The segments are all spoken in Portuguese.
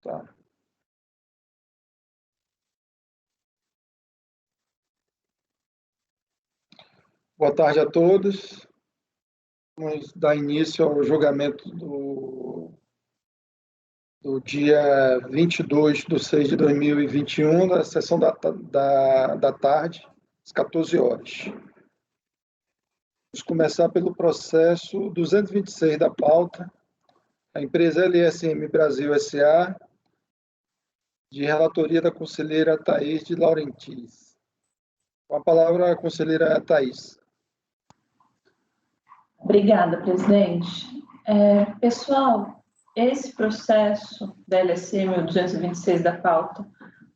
Tá. Boa tarde a todos. Vamos dar início ao julgamento do dia 22/6/2021, da sessão da tarde, às 14 horas. Vamos começar pelo processo 226 da pauta, a empresa LSM Brasil S.A., de relatoria da conselheira Thaís de Laurentiis. Com a palavra, a conselheira Thaís. Obrigada, presidente. Pessoal, esse processo da LSM 226 da pauta,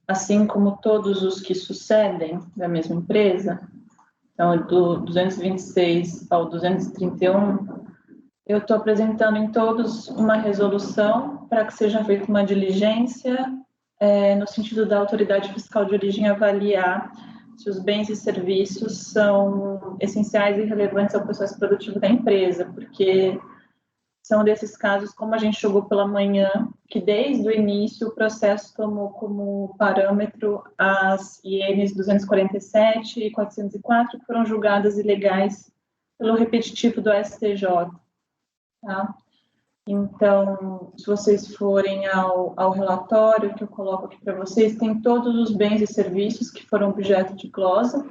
assim como todos os que sucedem da mesma empresa, então do 226 ao 231, eu estou apresentando em todos uma resolução para que seja feita uma diligência no sentido da autoridade fiscal de origem avaliar se os bens e serviços são essenciais e relevantes ao processo produtivo da empresa, porque são desses casos, como a gente jogou pela manhã, que desde o início o processo tomou como parâmetro as INs 247 e 404, que foram julgadas ilegais pelo repetitivo do STJ. Tá? Então, se vocês forem ao relatório que eu coloco aqui para vocês, tem todos os bens e serviços que foram objeto de glosa,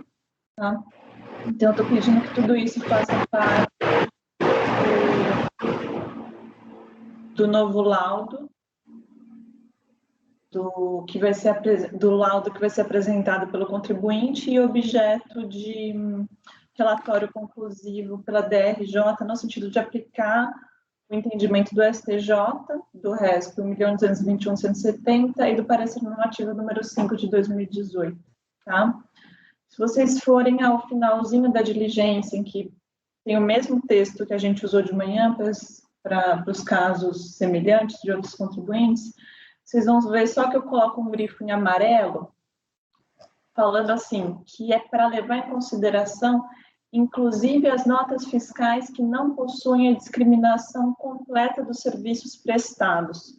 tá? Então, eu estou pedindo que tudo isso faça parte do novo laudo, do laudo que vai ser apresentado pelo contribuinte e objeto de relatório conclusivo pela DRJ, no sentido de aplicar o entendimento do STJ, do RESP 1.221.170 e do parecer normativo número 5 de 2018, tá? Se vocês forem ao finalzinho da diligência, em que tem o mesmo texto que a gente usou de manhã para os casos semelhantes de outros contribuintes, vocês vão ver só que eu coloco um grifo em amarelo, falando assim, que é para levar em consideração inclusive as notas fiscais que não possuem a discriminação completa dos serviços prestados,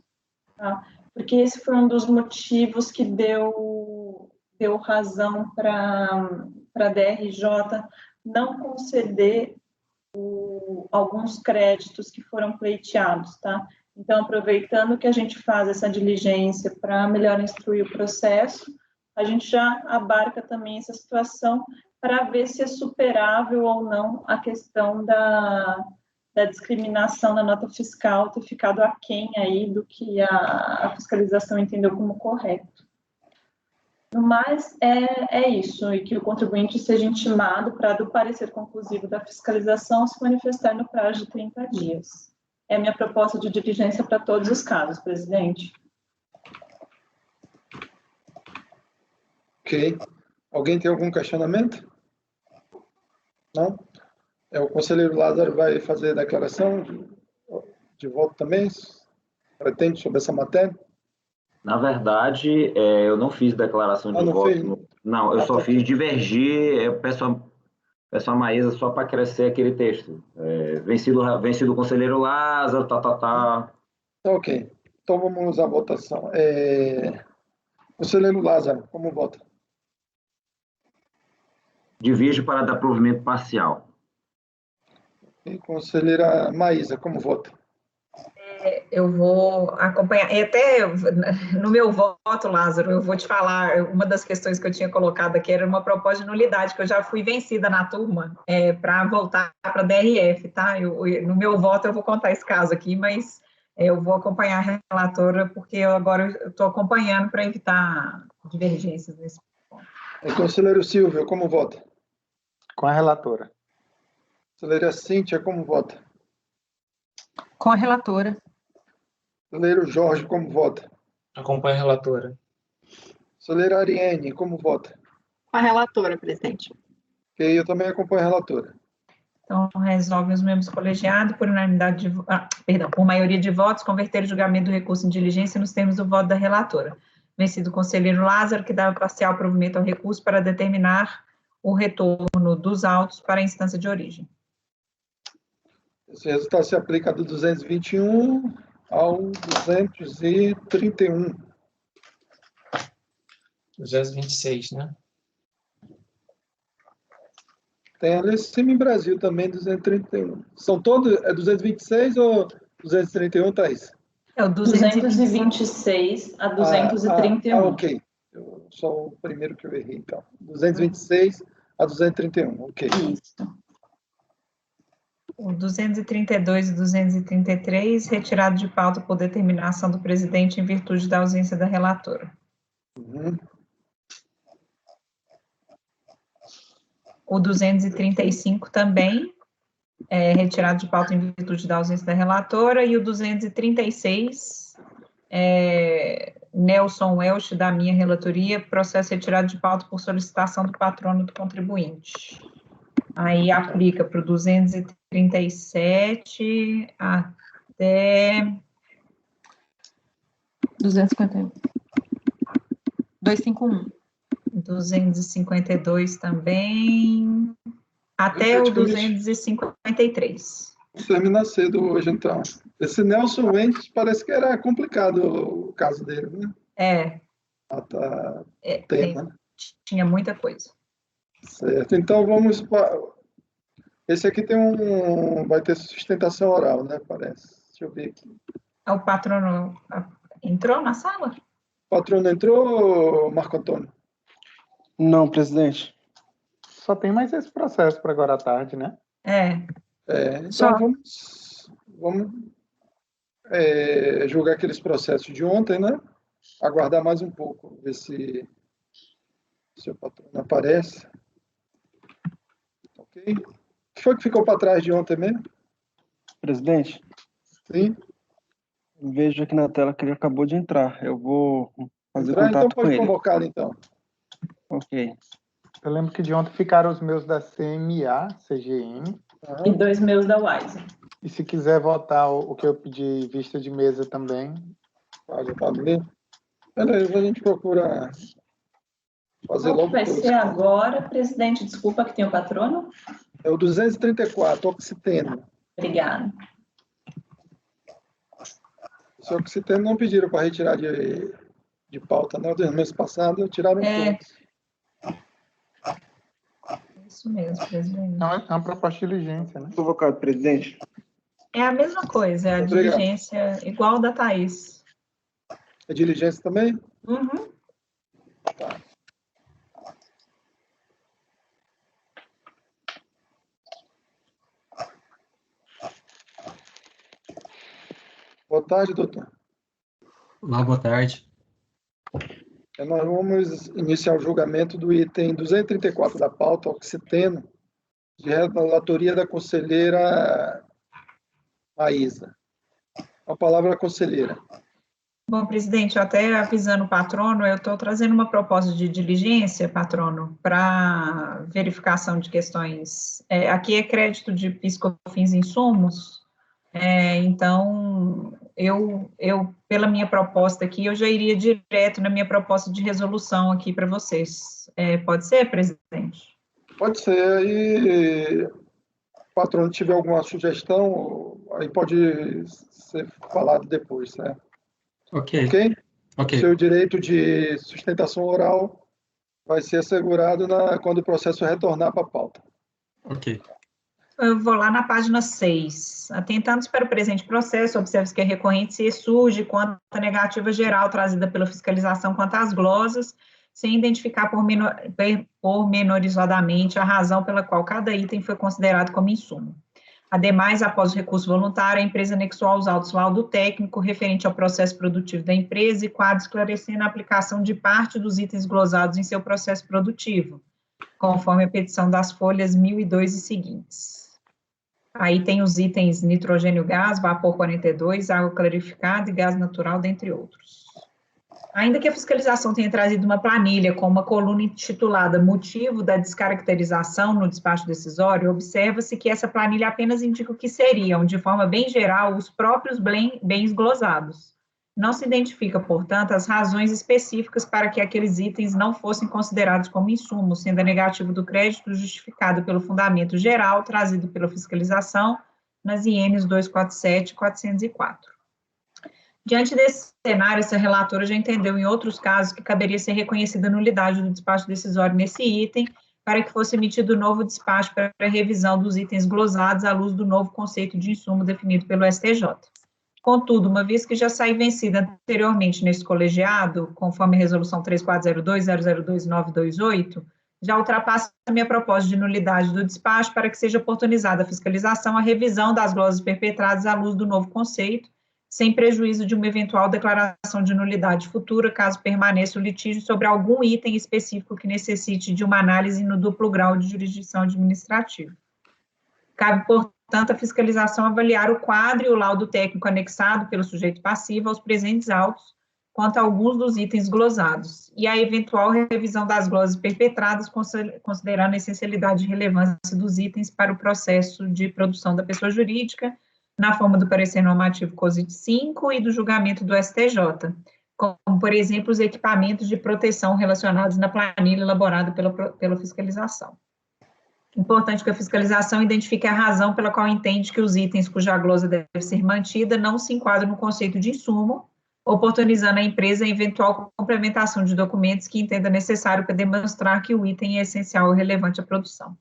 tá? Porque esse foi um dos motivos que deu razão para a DRJ não conceder alguns créditos que foram pleiteados, tá? Então, aproveitando que a gente faz essa diligência para melhor instruir o processo, a gente já abarca também essa situação para ver se é superável ou não a questão da discriminação na nota fiscal ter ficado aquém aí do que a fiscalização entendeu como correto. No mais, é isso, e que o contribuinte seja intimado para, do parecer conclusivo da fiscalização, se manifestar no prazo de 30 dias. É a minha proposta de diligência para todos os casos, presidente. Ok. Alguém tem algum questionamento? Não? O conselheiro Lázaro vai fazer declaração de voto também? Pretende sobre essa matéria? Na verdade, eu não fiz declaração de voto. Não, eu só fiz divergir. Eu peço a Maísa só para crescer aquele texto. Vencido o conselheiro Lázaro, Tá ok. Então vamos à votação. Conselheiro Lázaro, como vota? Divirjo para dar provimento parcial. E conselheira Maísa, como vota? Eu vou acompanhar, e até no meu voto, Lázaro, eu vou te falar, uma das questões que eu tinha colocado aqui era uma proposta de nulidade, que eu já fui vencida na turma para voltar para a DRF, tá? No meu voto eu vou contar esse caso aqui, mas eu vou acompanhar a relatora, porque agora eu estou acompanhando para evitar divergências nesse ponto. Conselheiro Silvio, como vota? Com a relatora. Conselheira Cíntia, como vota? Com a relatora. Conselheiro Jorge, como vota? Acompanho a relatora. Conselheira Ariane, como vota? Com a relatora, presidente. Ok, eu também acompanho a relatora. Então, resolve os membros colegiados, por unanimidade por maioria de votos, converter o julgamento do recurso em diligência nos termos do voto da relatora. Vencido o conselheiro Lázaro, que dava parcial provimento ao recurso para determinar o retorno dos autos para a instância de origem. Esse resultado se aplica do 221 ao 231. 226, né? Tem a Lessime Brasil também, 231. São todos, é 226 ou 231, Thaís? É o 226 a 231. Ok. Só o primeiro que eu errei, então. 226 a 231, ok. Isso. O 232 e 233, retirado de pauta por determinação do presidente em virtude da ausência da relatora. Uhum. O 235 também, retirado de pauta em virtude da ausência da relatora, e o 236, Nelson Welch, da minha relatoria, processo retirado de pauta por solicitação do patrono do contribuinte. Aí aplica para o 237 até... 251. 251. 252 também, até o 253. Termina cedo hoje, então. Esse Nelson Wentz parece que era complicado o caso dele, né? Tema. Tinha muita coisa. Certo, então vamos para... Esse aqui vai ter sustentação oral, né, parece. Deixa eu ver aqui. O patrono entrou na sala? O patrono entrou, Marco Antônio? Não, presidente. Só tem mais esse processo para agora à tarde, né? Então vamos julgar aqueles processos de ontem, né? Aguardar mais um pouco, ver se o seu patrono aparece. Ok? O que foi que ficou para trás de ontem mesmo? Presidente? Sim? Vejo aqui na tela que ele acabou de entrar. Eu vou fazer Entrar, contato então com ele. pode convocá-lo, então. Ok. Eu lembro que de ontem ficaram os meus da CMA, CGM. E 2 meus da Wise. E se quiser votar o que eu pedi vista de mesa também. Pode ler? Beleza, a gente procura fazer Qual logo. vai ser agora, presidente? Desculpa, que tem o patrono. É o 234, Oxiteno. Obrigada. Esse Oxiteno não pediram para retirar de pauta, né? No mês passado tiraram todos. Isso mesmo, presidente. Não, é uma proposta de diligência, né? Convocado, presidente. É a mesma coisa, é a diligência igual da Thaís. É diligência também? Uhum. Tá. Boa tarde, doutor. Olá, boa tarde. Nós vamos iniciar o julgamento do item 234 da pauta, Oxiteno, de relatoria da conselheira Maísa. A palavra à conselheira. Bom, presidente, até avisando o patrono, eu estou trazendo uma proposta de diligência, patrono, para verificação de questões. Aqui é crédito de PIS/COFINS insumos, então, eu, pela minha proposta aqui, eu já iria direto na minha proposta de resolução aqui para vocês. Pode ser, presidente? Pode ser. E o patrono tiver alguma sugestão, aí pode ser falado depois, né? Ok. O seu direito de sustentação oral vai ser assegurado quando o processo retornar para a pauta. Ok. Eu vou lá na página 6. Atentando para o presente processo, observe que a recorrente se surge quanto à negativa geral trazida pela fiscalização quanto às glosas, sem identificar pormenorizadamente a razão pela qual cada item foi considerado como insumo. Ademais, após o recurso voluntário, a empresa anexou aos autos laudo técnico referente ao processo produtivo da empresa e quadro esclarecendo a aplicação de parte dos itens glosados em seu processo produtivo, conforme a petição das folhas 1002 e seguintes. Aí tem os itens nitrogênio gás, vapor 42, água clarificada e gás natural, dentre outros. Ainda que a fiscalização tenha trazido uma planilha com uma coluna intitulada Motivo da descaracterização no despacho decisório, observa-se que essa planilha apenas indica o que seriam, de forma bem geral, os próprios bens glosados. Não se identifica, portanto, as razões específicas para que aqueles itens não fossem considerados como insumos, sendo a negativa do crédito justificado pelo fundamento geral trazido pela fiscalização nas INs 247 e 404. Diante desse cenário, essa relatora já entendeu em outros casos que caberia ser reconhecida a nulidade do despacho decisório nesse item, para que fosse emitido novo despacho para a revisão dos itens glosados à luz do novo conceito de insumo definido pelo STJ. Contudo, uma vez que já saiu vencida anteriormente nesse colegiado, conforme a resolução 3402.002.928, já ultrapassa a minha proposta de nulidade do despacho para que seja oportunizada a fiscalização, a revisão das glosas perpetradas à luz do novo conceito, sem prejuízo de uma eventual declaração de nulidade futura, caso permaneça o litígio sobre algum item específico que necessite de uma análise no duplo grau de jurisdição administrativa. Cabe, portanto, a fiscalização avaliar o quadro e o laudo técnico anexado pelo sujeito passivo aos presentes autos quanto a alguns dos itens glosados, e a eventual revisão das glosas perpetradas, considerando a essencialidade e relevância dos itens para o processo de produção da pessoa jurídica, na forma do parecer normativo COSIT 5 e do julgamento do STJ, como, por exemplo, os equipamentos de proteção relacionados na planilha elaborada pela fiscalização. Importante que a fiscalização identifique a razão pela qual entende que os itens cuja glosa deve ser mantida não se enquadram no conceito de insumo, oportunizando à empresa a eventual complementação de documentos que entenda necessário para demonstrar que o item é essencial ou relevante à produção.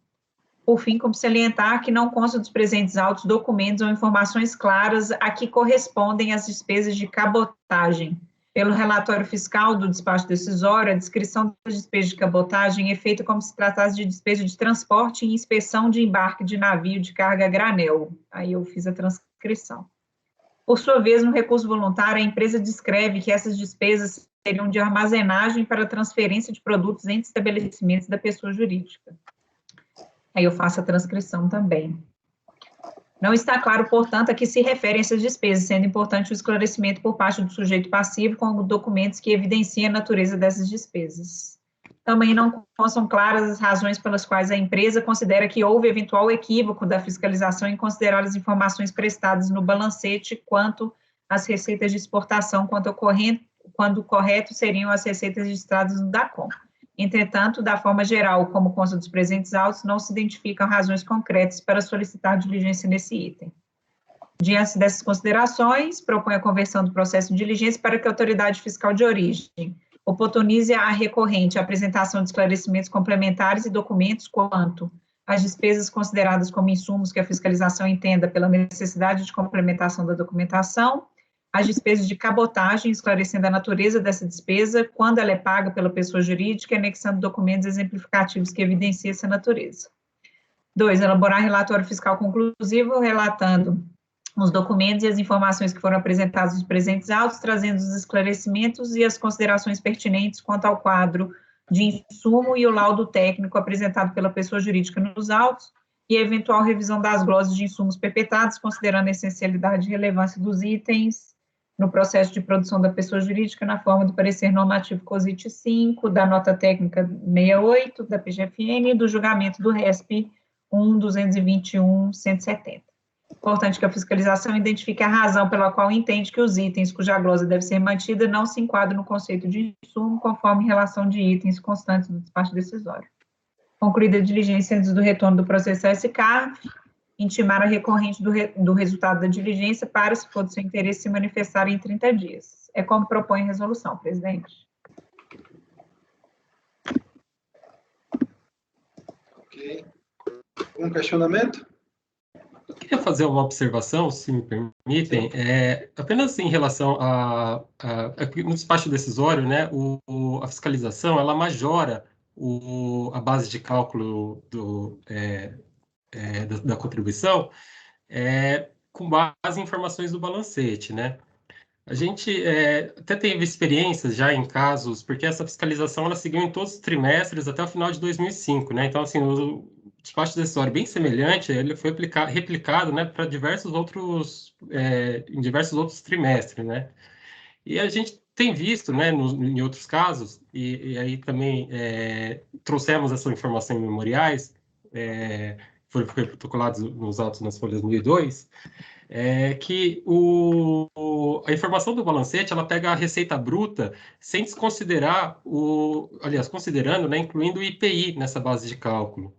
Por fim, como salientar que não consta dos presentes autos documentos ou informações claras a que correspondem as despesas de cabotagem. Pelo relatório fiscal do despacho decisório, a descrição das despesas de cabotagem é feita como se tratasse de despesa de transporte e inspeção de embarque de navio de carga a granel. Aí eu fiz a transcrição. Por sua vez, no recurso voluntário, a empresa descreve que essas despesas seriam de armazenagem para transferência de produtos entre estabelecimentos da pessoa jurídica. Aí eu faço a transcrição também. Não está claro, portanto, a que se referem essas despesas, sendo importante o esclarecimento por parte do sujeito passivo com documentos que evidenciem a natureza dessas despesas. Também não são claras as razões pelas quais a empresa considera que houve eventual equívoco da fiscalização em considerar as informações prestadas no balancete quanto às receitas de exportação, quando correto seriam as receitas registradas no DACOM. Entretanto, da forma geral, como consta dos presentes autos, não se identificam razões concretas para solicitar diligência nesse item. Diante dessas considerações, propõe a conversão do processo de diligência para que a autoridade fiscal de origem oportunize a recorrente a apresentação de esclarecimentos complementares e documentos quanto às despesas consideradas como insumos que a fiscalização entenda pela necessidade de complementação da documentação, as despesas de cabotagem, esclarecendo a natureza dessa despesa, quando ela é paga pela pessoa jurídica, anexando documentos exemplificativos que evidenciem essa natureza. 2, elaborar relatório fiscal conclusivo, relatando os documentos e as informações que foram apresentados nos presentes autos, trazendo os esclarecimentos e as considerações pertinentes quanto ao quadro de insumo e o laudo técnico apresentado pela pessoa jurídica nos autos, e a eventual revisão das glosas de insumos perpetrados, considerando a essencialidade e relevância dos itens no processo de produção da pessoa jurídica, na forma do parecer normativo COSIT 5, da nota técnica 68, da PGFN, e do julgamento do RESP 1.221.170. Importante que a fiscalização identifique a razão pela qual entende que os itens cuja glosa deve ser mantida não se enquadram no conceito de insumo, conforme relação de itens constantes do despacho decisório. Concluída a diligência antes do retorno do processo SK, intimar a recorrente do resultado da diligência para, se for do seu interesse, se manifestar em 30 dias. É como propõe a resolução, presidente. Ok. Um questionamento? Eu queria fazer uma observação, se me permitem, apenas em relação no despacho decisório, né, a fiscalização, ela majora a base de cálculo da contribuição com base em informações do balancete, né? A gente até teve experiências já em casos, porque essa fiscalização ela seguiu em todos os trimestres até o final de 2005, né? Então, assim, o despacho decisório bem semelhante, ele foi replicado, né, para diversos outros, em diversos outros trimestres, né? E a gente tem visto, né, em outros casos, e aí também trouxemos essa informação em memoriais, foi protocolados nos autos nas folhas 1002, que a informação do balancete, ela pega a receita bruta sem desconsiderar, aliás, considerando, né, incluindo o IPI nessa base de cálculo.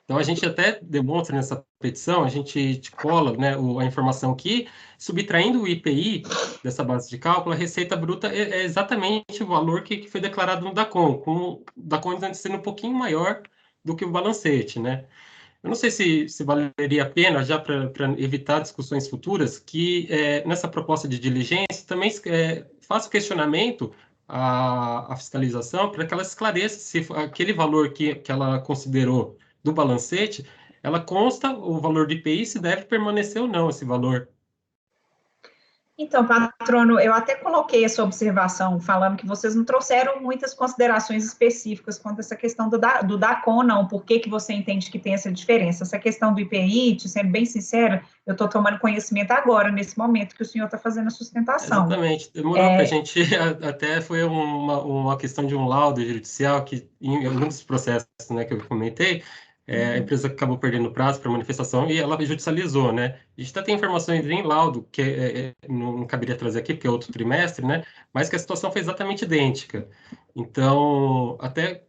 Então, a gente até demonstra nessa petição, a gente cola, né, a informação que, subtraindo o IPI dessa base de cálculo, a receita bruta é exatamente o valor que foi declarado no DACON, com o DACON sendo um pouquinho maior do que o balancete, né? Eu não sei se valeria a pena, já para evitar discussões futuras, que nessa proposta de diligência também faça o questionamento à fiscalização para que ela esclareça se aquele valor que ela considerou do balancete, ela consta o valor do IPI, se deve permanecer ou não esse valor. Então, patrono, eu até coloquei essa observação, falando que vocês não trouxeram muitas considerações específicas quanto a essa questão do DACON, não. Por que você entende que tem essa diferença? Essa questão do IPI, sendo bem sincera, eu estou tomando conhecimento agora, nesse momento que o senhor está fazendo a sustentação. Exatamente. Demorou para a gente, até foi uma questão de um laudo judicial que, em alguns dos processos, né, que eu comentei, a empresa acabou perdendo prazo para manifestação e ela judicializou, né? A gente até tem informações em laudo, que não caberia trazer aqui, porque é outro trimestre, né? Mas que a situação foi exatamente idêntica. Então, até...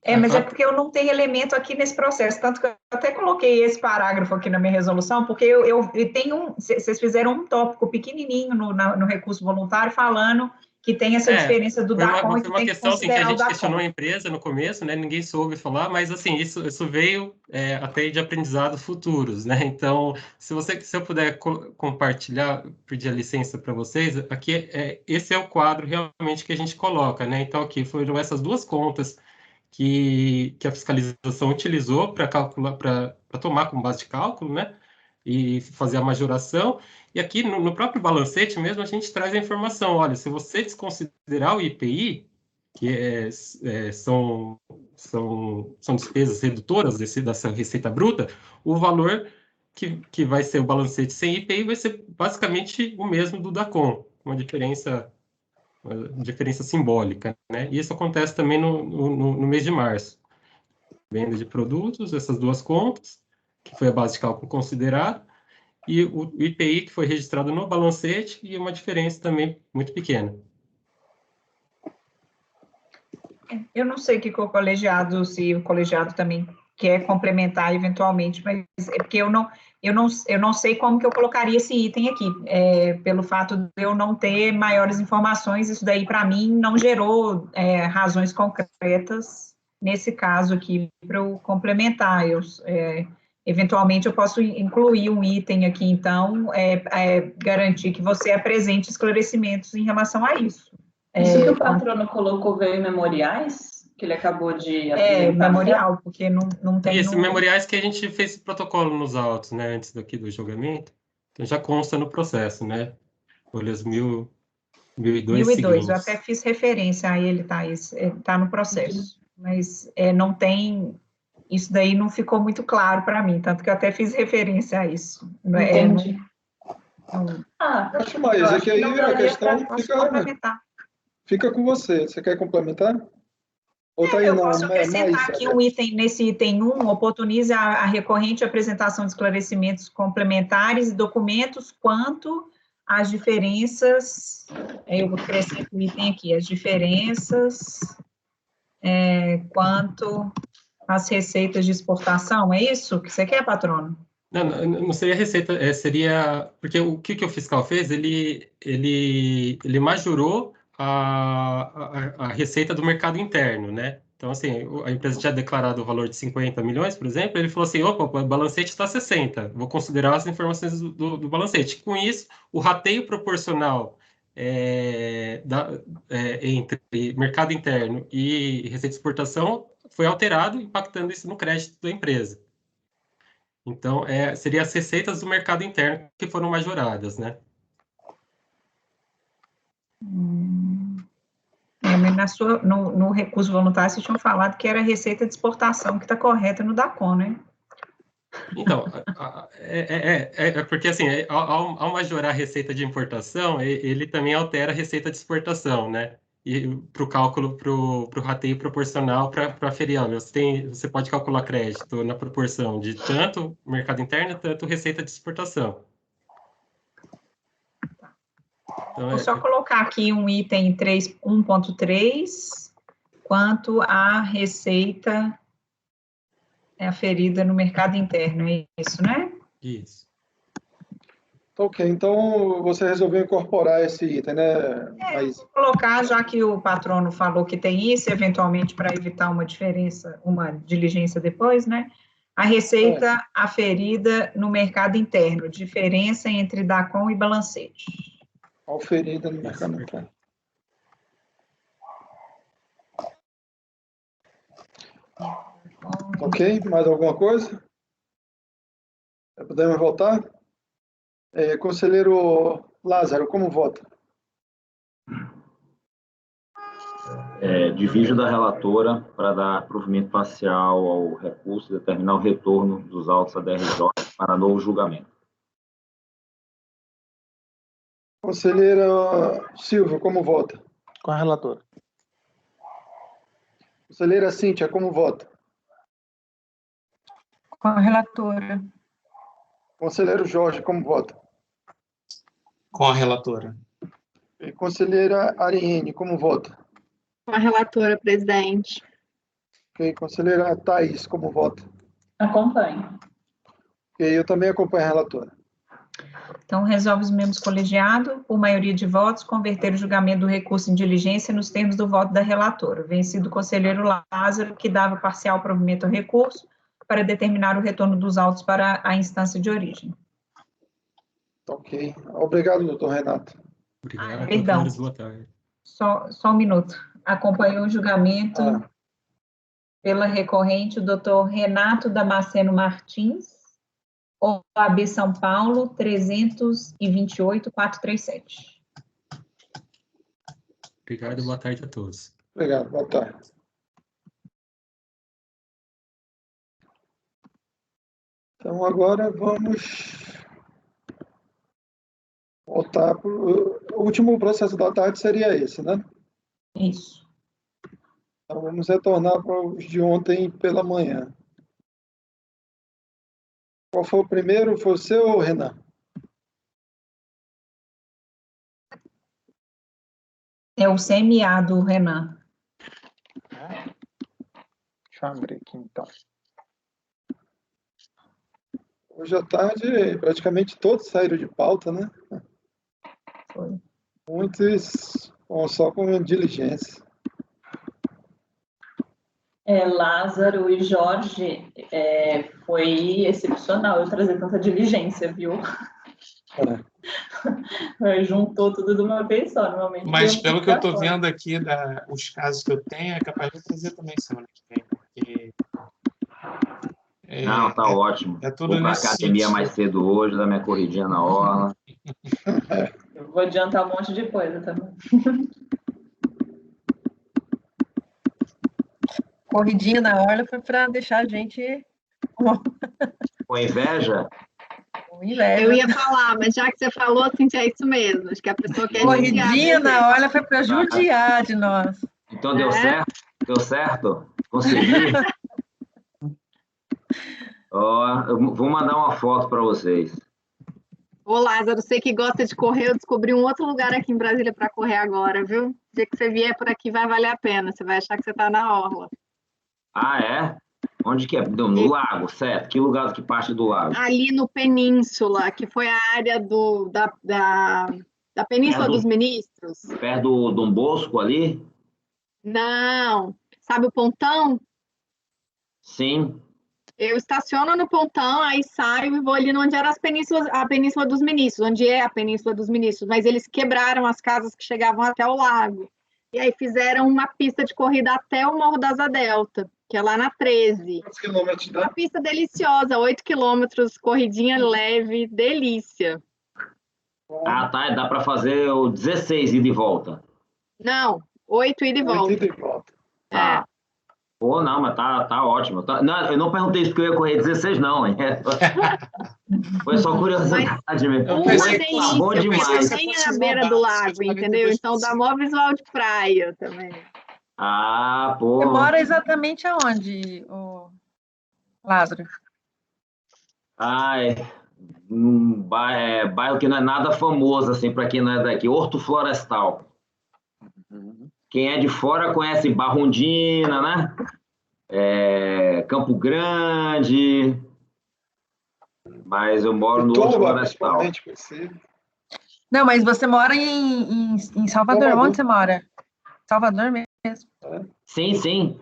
mas é porque eu não tenho elemento aqui nesse processo, tanto que eu até coloquei esse parágrafo aqui na minha resolução, porque eu tenho vocês fizeram um tópico pequenininho no recurso voluntário falando que tem essa diferença do DACON e que tem que considerar assim, que a gente questionou a empresa no começo, né? Ninguém soube falar, mas assim, isso veio até de aprendizados futuros, né? Então, se eu puder compartilhar, pedir a licença para vocês, aqui esse é o quadro realmente que a gente coloca, né? Então, aqui foram essas duas contas que a fiscalização utilizou para calcular, para tomar como base de cálculo, né? E fazer a majoração. E aqui no próprio balancete mesmo a gente traz a informação. Olha, se você desconsiderar o IPI, que são despesas redutoras dessa receita bruta, o valor que vai ser o balancete sem IPI vai ser basicamente o mesmo do DACON, uma diferença simbólica, né? E isso acontece também no mês de março. Venda de produtos, essas duas contas, que foi a base de cálculo considerada, e o IPI que foi registrado no balancete, e uma diferença também muito pequena. Eu não sei o que o colegiado, se o colegiado também quer complementar eventualmente, mas é porque eu não sei como que eu colocaria esse item aqui, pelo fato de eu não ter maiores informações, isso daí para mim não gerou razões concretas nesse caso aqui para eu complementar. Eventualmente eu posso incluir um item aqui, então, garantir que você apresente esclarecimentos em relação a isso. Isso que o patrono colocou veio em memoriais? Que ele acabou de apresentar? Memorial, porque não tem... Isso, memoriais que a gente fez protocolo nos autos, né, antes do julgamento, então já consta no processo, né, folhas 1002 seguintes. Eu até fiz referência a ele, tá no processo, mas não tem... Isso daí não ficou muito claro para mim, tanto que eu até fiz referência a isso. Entendi. Acho mais, é que aí a questão fica com você. Você quer complementar? Eu posso acrescentar aqui nesse item 1, oportunize a recorrente apresentação de esclarecimentos complementares e documentos quanto às diferenças, eu vou acrescentar o item aqui, as diferenças quanto às receitas de exportação, é isso que você quer, patrono? Não seria receita, seria... Porque o que o fiscal fez, ele majorou a receita do mercado interno, né? Então, assim, a empresa tinha declarado o valor de 50 milhões, por exemplo, ele falou assim, opa, o balancete está 60, vou considerar as informações do balancete. Com isso, o rateio proporcional entre mercado interno e receita de exportação foi alterado, impactando isso no crédito da empresa. Então, seria as receitas do mercado interno que foram majoradas, né? Mas no recurso voluntário, vocês tinham falado que era a receita de exportação que está correta no DACON, né? Então, porque assim, ao majorar a receita de importação, ele também altera a receita de exportação, né? E para o cálculo, para o rateio proporcional para aferir, você pode calcular crédito na proporção de tanto mercado interno, tanto receita de exportação. Então, vou só colocar aqui um item 1.3, quanto à receita aferida no mercado interno, é isso, né? Isso. Ok, então você resolveu incorporar esse item, né, Maísa? Vou colocar, já que o patrono falou que tem isso, eventualmente para evitar uma diferença, uma diligência depois, né? A receita aferida no mercado interno, diferença entre DACOM e balancete. Aferida no mercado interno. Ok, mais alguma coisa? Podemos voltar? Conselheiro Lázaro, como vota? Divido da relatora para dar provimento parcial ao recurso e determinar o retorno dos autos da DRJ para novo julgamento. Conselheira Silvia, como vota? Com a relatora. Conselheira Cíntia, como vota? Com a relatora. Conselheiro Jorge, como vota? Com a relatora. E conselheira Ariene, como vota? Com a relatora, presidente. Ok, conselheira Thaís, como vota? Acompanho. Ok, eu também acompanho a relatora. Então, resolve os membros colegiados, por maioria de votos, converter o julgamento do recurso em diligência nos termos do voto da relatora. Vencido o conselheiro Lázaro, que dava parcial provimento ao recurso, para determinar o retorno dos autos para a instância de origem. Ok. Obrigado, doutor Renato. Obrigado, perdão. Boa tarde. Só um minuto. Acompanhou o julgamento pela recorrente o doutor Renato Damasceno Martins, OAB São Paulo, 328.437. Obrigado, boa tarde a todos. Obrigado, boa tarde. Então, agora vamos voltar para o último processo da tarde, seria esse, né? Isso. Então, vamos retornar para os de ontem pela manhã. Qual foi o primeiro? Foi o seu, ou Renan? É o CMA do Renan. Deixa eu abrir aqui, então. Hoje à tarde, praticamente todos saíram de pauta, né? Foi. Muitos só com diligência. Lázaro e Jorge, foi excepcional eu trazer tanta diligência, viu? Juntou tudo de uma vez só, normalmente. Mas pelo que eu estou vendo aqui, os casos que eu tenho, é capaz de fazer também semana que vem, porque... Não, tá ótimo. Tudo vou para a academia mais cedo hoje, dar minha corridinha na orla. Eu vou adiantar um monte de coisa também. Corridinha na orla foi para deixar a gente... Com inveja? Com inveja. Eu ia falar, mas já que você falou, assim, é isso mesmo. Acho que a pessoa quer corridinha na orla foi para judiar de nós. Então deu certo? Deu certo? Consegui? Eu vou mandar uma foto para vocês. Ô, Lázaro, você que gosta de correr, eu descobri um outro lugar aqui em Brasília para correr agora, viu? O dia que você vier por aqui vai valer a pena, você vai achar que você está na orla. Ah, é? Onde que é? No lago, certo? Que lugar, que parte do lago? Ali no Península, que foi a área da Península dos Ministros. Perto do Dom Bosco ali? Não. Sabe o pontão? Sim. Eu estaciono no pontão, aí saio e vou ali onde era a Península dos Ministros, onde é a Península dos Ministros, mas eles quebraram as casas que chegavam até o lago. E aí fizeram uma pista de corrida até o Morro da Asa Delta, que é lá na 13. Quantos quilômetros dá? Uma pista deliciosa, 8 quilômetros, corridinha leve, delícia. Ah, tá, dá para fazer o 16 ida e volta. Não, 8 ida e volta. 8 ida e volta. Tá. Pô, não, mas tá ótimo. Não, eu não perguntei se eu ia correr 16, não. Hein? Foi só curiosidade mesmo. Uma delícia, bom demais. Bem na beira do lago, entendeu? Então dá maior visual de praia também. Ah, pô. Você mora exatamente aonde, Lázaro? Bairro que não é nada famoso, assim, para quem não é daqui. Horto Florestal. Quem é de fora conhece Barrondina, né? Campo Grande, mas eu moro no Horto Florestal. Não, mas você mora em Salvador. Onde você mora? Salvador mesmo. Sim, sim.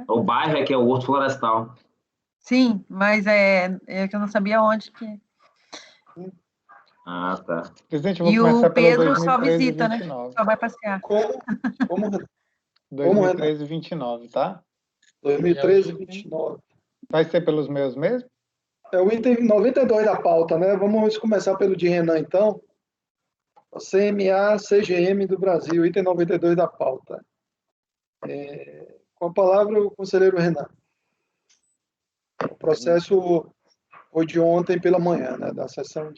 O bairro que é o Horto Florestal. Sim, mas é que eu não sabia onde que... Ah, tá. Presidente, eu vou e começar o Pedro pelo 2013, só visita, 29. né? Só vai passear. Como 2013 e 29, tá? 2013 e 29. Vai ser pelos meus mesmo? É o item 92 da pauta, né? Vamos começar pelo de Renan, então. O CMA CGM do Brasil, item 92 da pauta. Com a palavra, o conselheiro Renan. O processo foi de ontem pela manhã, né? Da sessão do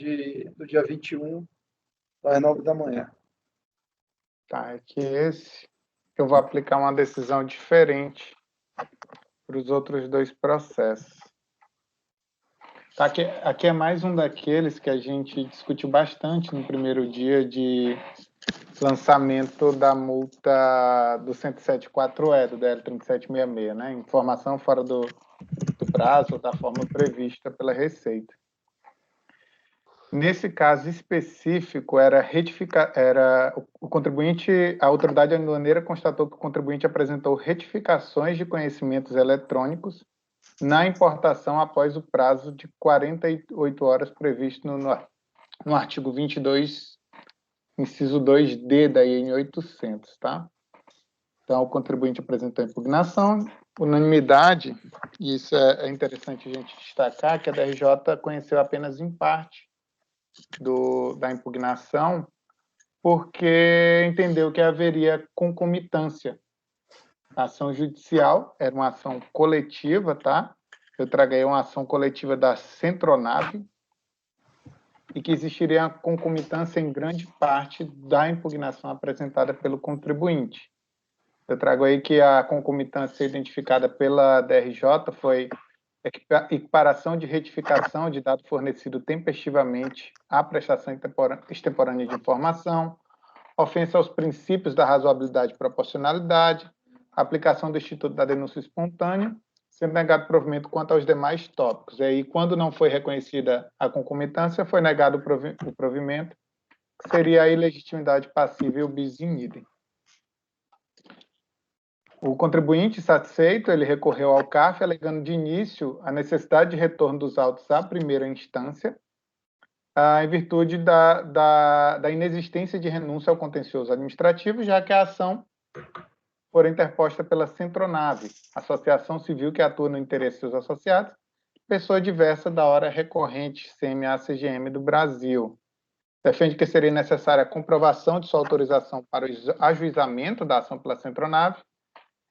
dia 21, às 9 da manhã. Tá, é que eu vou aplicar uma decisão diferente para os outros dois processos. Tá, aqui é mais um daqueles que a gente discutiu bastante no primeiro dia de lançamento da multa do 107.4E, do DL 3766, né? Informação fora do prazo ou da forma prevista pela Receita. Nesse caso específico, o contribuinte, a autoridade aduaneira constatou que o contribuinte apresentou retificações de conhecimentos eletrônicos na importação após o prazo de 48 horas previsto no artigo 22, inciso 2D da IN 800, tá? Então, o contribuinte apresentou impugnação, unanimidade, e isso é interessante a gente destacar, que a DRJ conheceu apenas em parte da impugnação, porque entendeu que haveria concomitância. A ação judicial era uma ação coletiva, tá? Eu traguei uma ação coletiva da Centronave e que existiria concomitância em grande parte da impugnação apresentada pelo contribuinte. Eu trago aí que a concomitância identificada pela DRJ foi equiparação de retificação de dado fornecido tempestivamente à prestação extemporânea de informação, ofensa aos princípios da razoabilidade e proporcionalidade, aplicação do Instituto da Denúncia Espontânea, sendo negado provimento quanto aos demais tópicos. E aí, quando não foi reconhecida a concomitância, foi negado o provimento, que seria a ilegitimidade passível bis in idem. O contribuinte satisfeito, ele recorreu ao CARF, alegando de início a necessidade de retorno dos autos à primeira instância, em virtude da inexistência de renúncia ao contencioso administrativo, já que a ação for interposta pela Centronave, associação civil que atua no interesse dos associados, pessoa diversa da hora recorrente CMA-CGM do Brasil. Defende que seria necessária a comprovação de sua autorização para o ajuizamento da ação pela Centronave,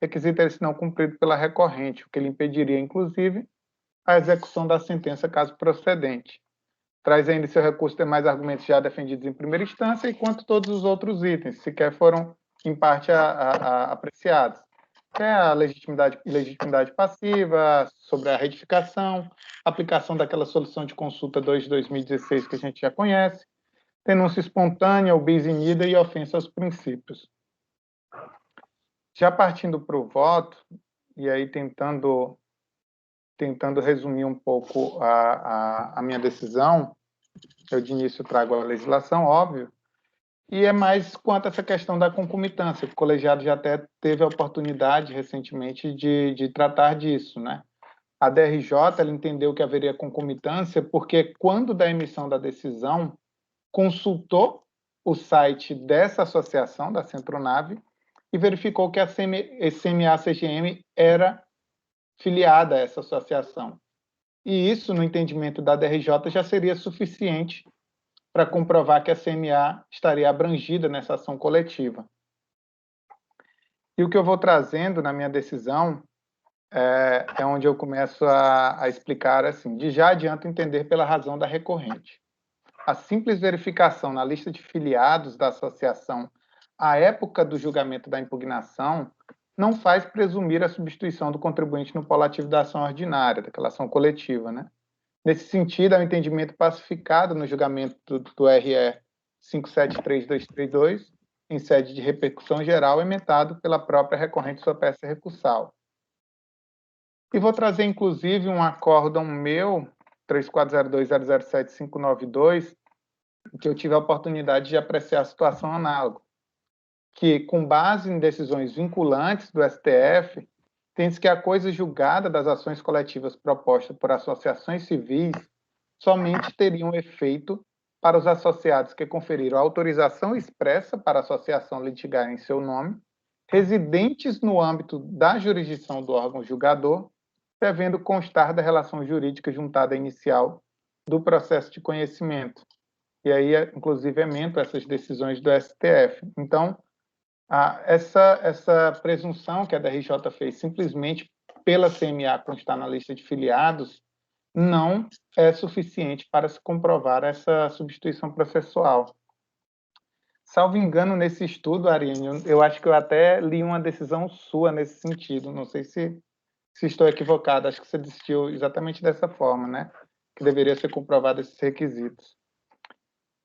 requisito esse não cumprido pela recorrente, o que lhe impediria, inclusive, a execução da sentença caso procedente. Traz ainda em seu recurso demais argumentos já defendidos em primeira instância, enquanto todos os outros itens sequer foram, em parte, apreciados. Que é a legitimidade passiva, sobre a retificação, aplicação daquela solução de consulta 2 de 2016 que a gente já conhece, denúncia espontânea, o bis in idem e ofensa aos princípios. Já partindo para o voto, e aí tentando resumir um pouco a minha decisão, eu de início trago a legislação, óbvio, e é mais quanto a essa questão da concomitância, que o colegiado já até teve a oportunidade recentemente de tratar disso, né? A DRJ ela entendeu que haveria concomitância porque quando da emissão da decisão, consultou o site dessa associação, da Centronave, e verificou que a CMA-CGM era filiada a essa associação. E isso, no entendimento da DRJ, já seria suficiente para comprovar que a CMA estaria abrangida nessa ação coletiva. E o que eu vou trazendo na minha decisão é onde eu começo a explicar assim, de já adianto entender pela razão da recorrente. A simples verificação na lista de filiados da associação à época do julgamento da impugnação não faz presumir a substituição do contribuinte no polo ativo da ação ordinária, daquela ação coletiva, né? Nesse sentido, é um entendimento pacificado no julgamento do RE 573232, em sede de repercussão geral, emendado pela própria recorrente sua peça recursal. E vou trazer, inclusive, um acórdão meu, 3402.007.592, que eu tive a oportunidade de apreciar a situação análoga, que, com base em decisões vinculantes do STF, tem-se que a coisa julgada das ações coletivas propostas por associações civis somente teriam efeito para os associados que conferiram autorização expressa para a associação litigar em seu nome, residentes no âmbito da jurisdição do órgão julgador, devendo constar da relação jurídica juntada inicial do processo de conhecimento. E aí, inclusive, emento essas decisões do STF. Então, essa presunção que a DRJ fez simplesmente pela CMA constar na lista de filiados não é suficiente para se comprovar essa substituição processual. Salvo engano, nesse estudo, Ariane, eu acho que eu até li uma decisão sua nesse sentido, não sei se estou equivocado, acho que você decidiu exatamente dessa forma, né? Que deveria ser comprovado esses requisitos.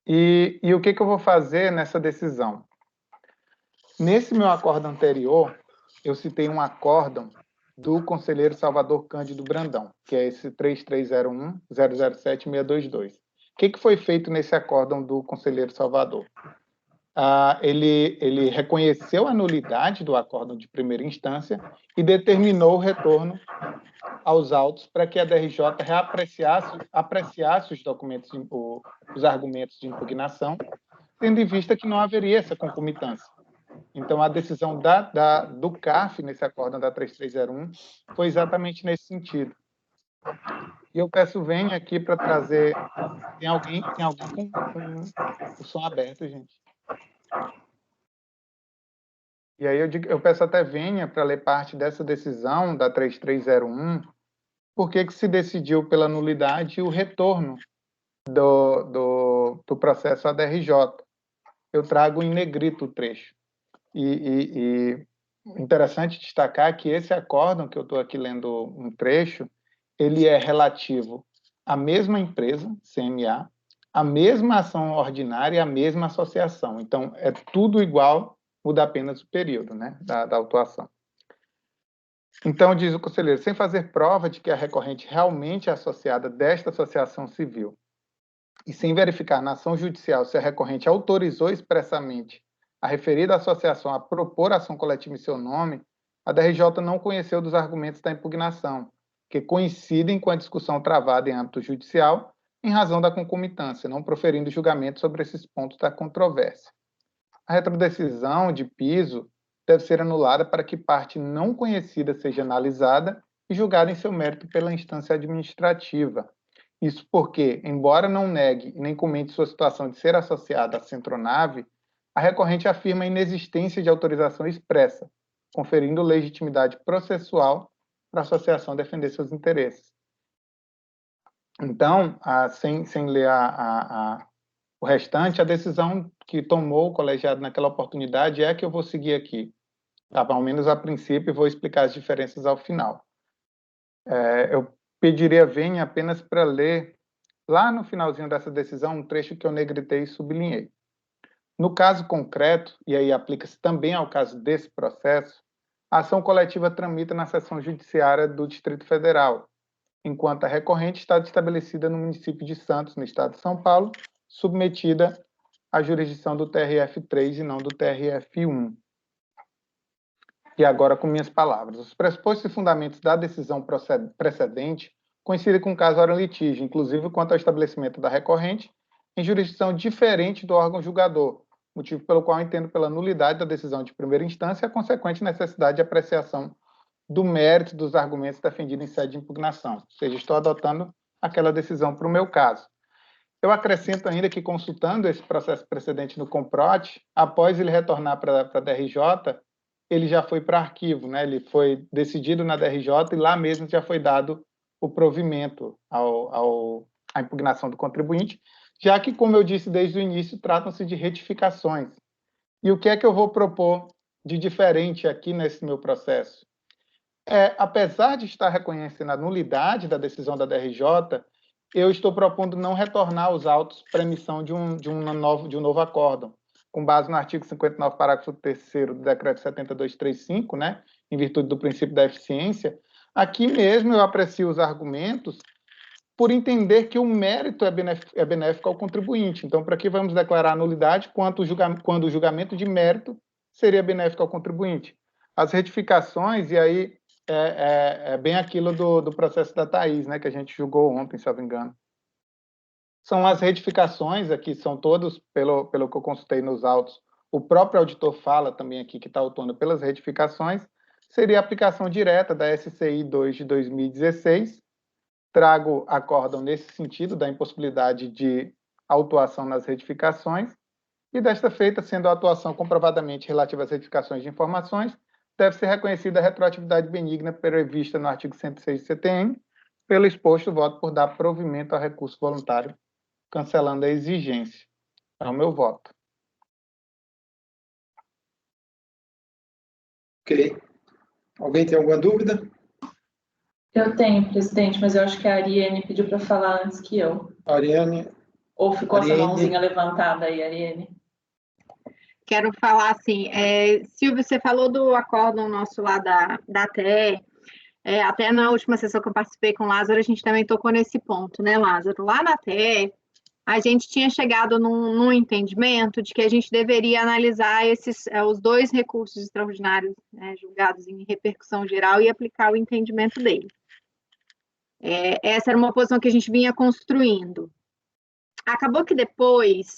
E o que eu vou fazer nessa decisão? Nesse meu acórdão anterior, eu citei um acórdão do conselheiro Salvador Cândido Brandão, que é esse 3301.007.622. O que foi feito nesse acórdão do conselheiro Salvador? Ele reconheceu a nulidade do acórdão de primeira instância e determinou o retorno aos autos para que a DRJ apreciasse os documentos, os argumentos de impugnação, tendo em vista que não haveria essa concomitância. Então, a decisão do CARF, nesse acórdão da 3301, foi exatamente nesse sentido. E eu peço, venha aqui para trazer... Tem alguém com o som aberto, gente? E aí eu peço até venha para ler parte dessa decisão da 3301, porque que se decidiu pela nulidade e o retorno do processo à DRJ. Eu trago em negrito o trecho. E interessante destacar que esse acórdão, que eu estou aqui lendo um trecho, ele é relativo à mesma empresa, CMA, à mesma ação ordinária e à mesma associação. Então, é tudo igual, muda apenas o período, né, da autuação. Então, diz o conselheiro, sem fazer prova de que a recorrente realmente é associada desta associação civil e sem verificar na ação judicial se a recorrente autorizou expressamente a referida associação a propor ação coletiva em seu nome, a DRJ não conheceu dos argumentos da impugnação, que coincidem com a discussão travada em âmbito judicial em razão da concomitância, não proferindo julgamento sobre esses pontos da controvérsia. A retrodecisão de piso deve ser anulada para que parte não conhecida seja analisada e julgada em seu mérito pela instância administrativa. Isso porque, embora não negue e nem comente sua situação de ser associada à Centronave, a recorrente afirma a inexistência de autorização expressa, conferindo legitimidade processual para a associação defender seus interesses. Então, sem ler o restante, a decisão que tomou o colegiado naquela oportunidade é a que eu vou seguir aqui. Tá? Ao menos a princípio, e vou explicar as diferenças ao final. Eu pediria venha apenas para ler, lá no finalzinho dessa decisão, um trecho que eu negritei e sublinhei. No caso concreto, e aí aplica-se também ao caso desse processo, a ação coletiva tramita na seção judiciária do Distrito Federal, enquanto a recorrente está estabelecida no município de Santos, no estado de São Paulo, submetida à jurisdição do TRF3 e não do TRF1. E agora com minhas palavras. Os pressupostos e fundamentos da decisão precedente coincidem com o caso ora litígio, inclusive quanto ao estabelecimento da recorrente em jurisdição diferente do órgão julgador, motivo pelo qual entendo pela nulidade da decisão de primeira instância e a consequente necessidade de apreciação do mérito dos argumentos defendidos em sede de impugnação. Ou seja, estou adotando aquela decisão para o meu caso. Eu acrescento ainda que, consultando esse processo precedente no Comprote, após ele retornar para a DRJ, ele já foi para arquivo, né? Ele foi decidido na DRJ e lá mesmo já foi dado o provimento à impugnação do contribuinte, já que, como eu disse desde o início, tratam-se de retificações. E o que é que eu vou propor de diferente aqui nesse meu processo? Apesar de estar reconhecendo a nulidade da decisão da DRJ, eu estou propondo não retornar os autos para emissão de um novo acórdão, com base no artigo 59, parágrafo 3º do decreto 7235, né, em virtude do princípio da eficiência, Aqui mesmo eu aprecio os argumentos por entender que o mérito é benéfico ao contribuinte. Então, para que vamos declarar nulidade quando o julgamento de mérito seria benéfico ao contribuinte? As retificações, e aí é bem aquilo do processo da Thaís, né, que a gente julgou ontem, se eu não me engano. São as retificações, aqui são todos, pelo que eu consultei nos autos, o próprio auditor fala também aqui que está autônomo pelas retificações, seria a aplicação direta da SCI 2 de 2016. Trago acórdão nesse sentido da impossibilidade de autuação nas retificações, e desta feita, sendo a atuação comprovadamente relativa às retificações de informações, deve ser reconhecida a retroatividade benigna prevista no artigo 106 do CTN, pelo exposto, voto por dar provimento ao recurso voluntário, cancelando a exigência. É o meu voto. Ok. Alguém tem alguma dúvida? Eu tenho, presidente, mas eu acho que a Ariane pediu para falar antes que eu. Ariane. Ou ficou essa mãozinha levantada aí, Ariane? Quero falar assim, Silvio, você falou do acórdão nosso lá da ATE, até na última sessão que eu participei com o Lázaro, a gente também tocou nesse ponto, né, Lázaro? Lá na ATE, a gente tinha chegado num entendimento de que a gente deveria analisar os dois recursos extraordinários, né, julgados em repercussão geral e aplicar o entendimento dele. Essa era uma posição que a gente vinha construindo. Acabou que depois,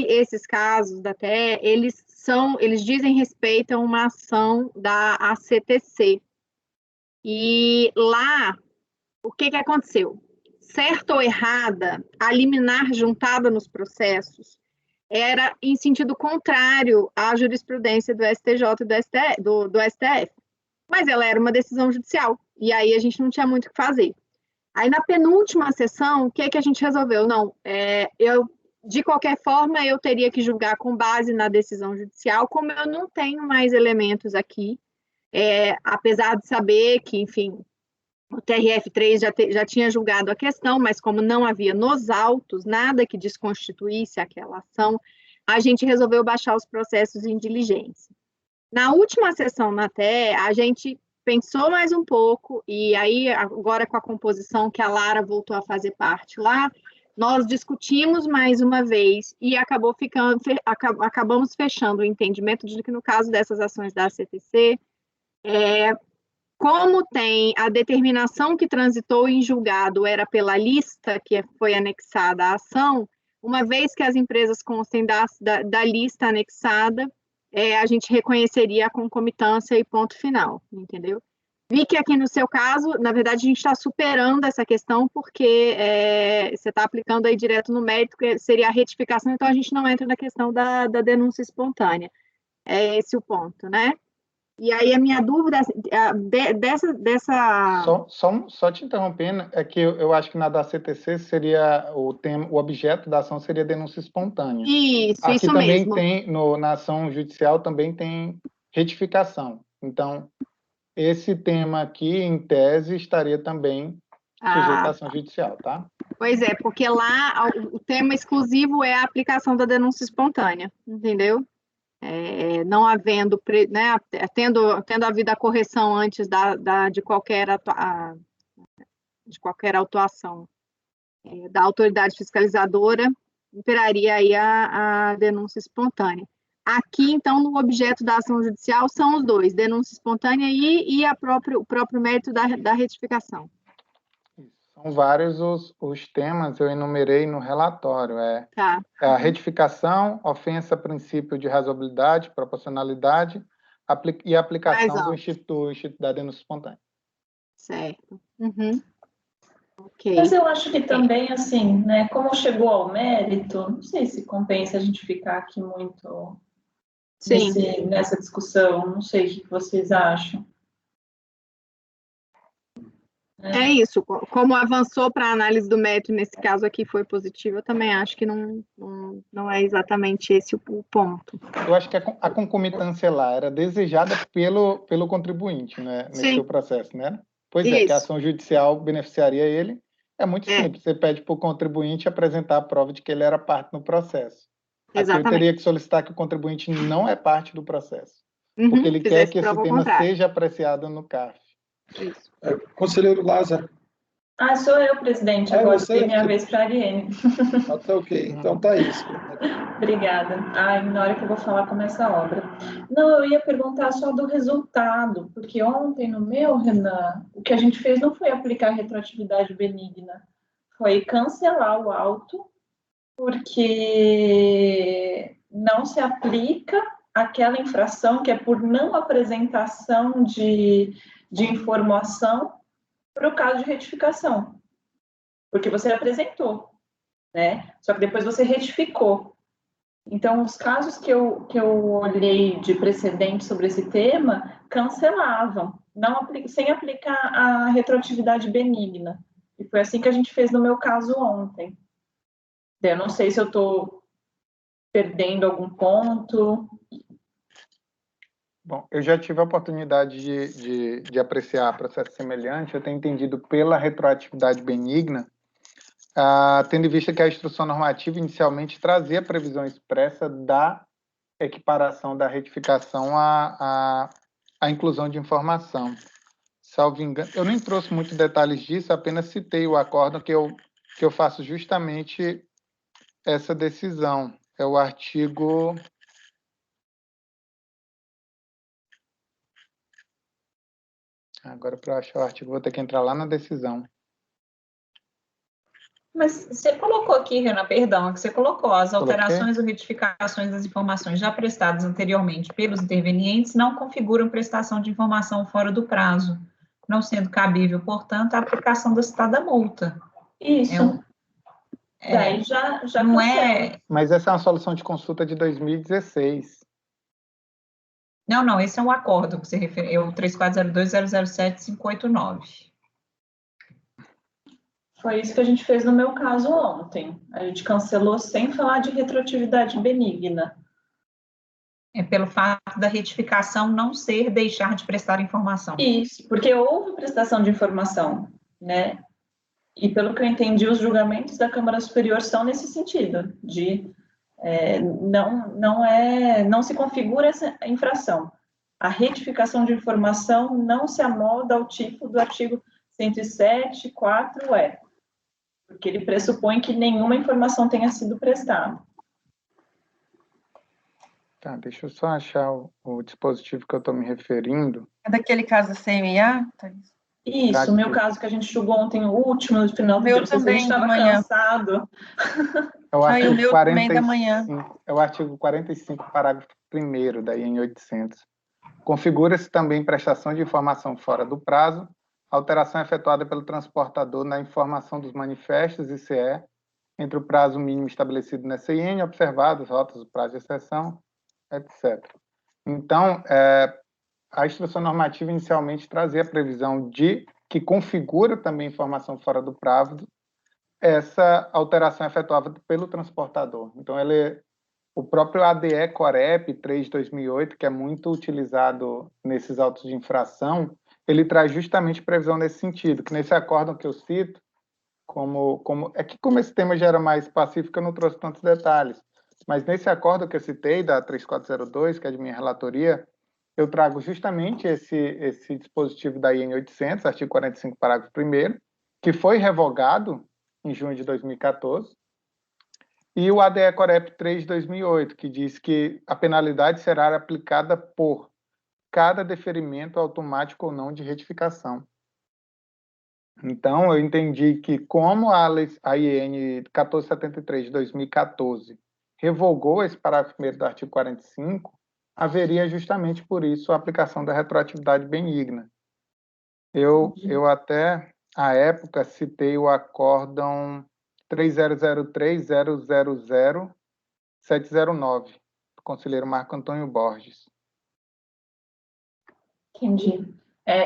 esses casos da TE, eles dizem respeito a uma ação da ACTC. E lá, o que aconteceu? Certa ou errada, a liminar juntada nos processos era em sentido contrário à jurisprudência do STJ e do STF. Mas ela era uma decisão judicial, e aí a gente não tinha muito o que fazer. Aí, na penúltima sessão, o que a gente resolveu? Não, de qualquer forma, eu teria que julgar com base na decisão judicial, como eu não tenho mais elementos aqui, apesar de saber que, enfim, o TRF3 já tinha julgado a questão, mas como não havia nos autos nada que desconstituísse aquela ação, a gente resolveu baixar os processos em diligência. Na última sessão na TE, a gente pensou mais um pouco, e aí agora com a composição que a Lara voltou a fazer parte lá, nós discutimos mais uma vez e acabamos fechando o entendimento de que no caso dessas ações da CTC, como tem a determinação que transitou em julgado era pela lista que foi anexada à ação, uma vez que as empresas constem da lista anexada, a gente reconheceria a concomitância e ponto final, entendeu? Vi que aqui no seu caso, na verdade, a gente está superando essa questão porque você está aplicando aí direto no mérito, que seria a retificação, então a gente não entra na questão da denúncia espontânea. É esse o ponto, né? E aí a minha dúvida dessa... Só te interrompendo, é que eu acho que na da CTC seria o objeto da ação seria denúncia espontânea. Isso também mesmo. Tem, na ação judicial também tem retificação. Então, esse tema aqui, em tese, estaria também sujeito à ação judicial, tá? Pois é, porque lá o tema exclusivo é a aplicação da denúncia espontânea, entendeu? Não havendo, né, tendo havido a correção antes de qualquer autuação da autoridade fiscalizadora, imperaria aí a denúncia espontânea. Aqui, então, no objeto da ação judicial são os dois, denúncia espontânea e o próprio mérito da retificação. São vários os temas, eu enumerei no relatório. Tá. A retificação, ofensa a princípio de razoabilidade, proporcionalidade e aplicação do Instituto da denúncia espontânea. Certo. Uhum. Okay. Mas eu acho que também, assim, né, como chegou ao mérito, não sei se compensa a gente ficar aqui muito nessa discussão, não sei o que vocês acham. É isso, como avançou para a análise do mérito, nesse caso aqui foi positivo, eu também acho que não é exatamente esse o ponto. Eu acho que a concomitância lá era desejada pelo contribuinte, né, nesse seu processo, né? Pois é, que a ação judicial beneficiaria ele. É muito simples, você pede para o contribuinte apresentar a prova de que ele era parte no processo. Exatamente. Aqui eu teria que solicitar que o contribuinte não é parte do processo, porque ele quer que esse tema seja apreciado no CARF. Isso. Conselheiro Lázaro. Sou eu, presidente. Agora tem minha vez para a Ariane. Tá ok. Então, Thaís. Obrigada. Na hora que eu vou falar, começa a obra. Não, eu ia perguntar só do resultado, porque ontem no meu, Renan, o que a gente fez não foi aplicar retroatividade benigna, foi cancelar o auto, porque não se aplica aquela infração que é por não apresentação de informação para o caso de retificação, porque você apresentou, né? Só que depois você retificou. Então, os casos que eu olhei de precedente sobre esse tema cancelavam, sem aplicar a retroatividade benigna. E foi assim que a gente fez no meu caso ontem. Eu não sei se eu estou perdendo algum ponto. Bom, eu já tive a oportunidade de apreciar processo semelhante, eu tenho entendido pela retroatividade benigna, tendo em vista que a instrução normativa inicialmente trazia a previsão expressa da equiparação da retificação à inclusão de informação. Salvo engano, eu nem trouxe muitos detalhes disso, apenas citei o acórdão que eu faço justamente essa decisão. É o artigo... Agora, para eu achar o artigo, vou ter que entrar lá na decisão. Mas você colocou aqui, Renan, perdão, que você colocou as alterações ou retificações das informações já prestadas anteriormente pelos intervenientes não configuram prestação de informação fora do prazo, não sendo cabível, portanto, a aplicação da citada multa. Isso. Daí já não é... Mas essa é uma solução de consulta de 2016. Não, esse é um acordo que você refere, é o 3402.007.589. Foi isso que a gente fez no meu caso ontem. A gente cancelou sem falar de retroatividade benigna. É pelo fato da retificação não ser deixar de prestar informação. Isso, porque houve prestação de informação, né? E pelo que eu entendi, os julgamentos da Câmara Superior são nesse sentido, de não se configura essa infração. A retificação de informação não se amolda ao tipo do artigo 107, 4E, porque ele pressupõe que nenhuma informação tenha sido prestada. Tá, deixa eu só achar o dispositivo que eu estou me referindo. É daquele caso da CMA, Thaís? Isso, o meu caso que a gente julgou ontem, o último, no final do dia, a gente estava cansado. É o artigo o meu 45, também da manhã. É o artigo 45, parágrafo 1º da IN 800. Configura-se também prestação de informação fora do prazo, alteração efetuada pelo transportador na informação dos manifestos ICE, entre o prazo mínimo estabelecido nessa IN, observados rotas do prazo de exceção, etc. Então, a instrução normativa inicialmente trazia a previsão de que configura também informação fora do prazo, essa alteração efetuada pelo transportador. Então, o próprio ADE Corep 3/2008, que é muito utilizado nesses autos de infração, ele traz justamente previsão nesse sentido, que nesse acórdão que eu cito, como esse tema já era mais pacífico, eu não trouxe tantos detalhes, mas nesse acórdão que eu citei, da 3402, que é de minha relatoria, eu trago justamente esse dispositivo da IN 800, artigo 45, parágrafo 1º, que foi revogado em junho de 2014, e o ADE Corep 3/2008, que diz que a penalidade será aplicada por cada deferimento automático ou não de retificação. Então, eu entendi que como a IN 1473 de 2014 revogou esse parágrafo 1º do artigo 45, haveria justamente por isso a aplicação da retroatividade benigna. Eu até, à época, citei o acórdão 3003.000.709, do conselheiro Marco Antônio Borges. Entendi.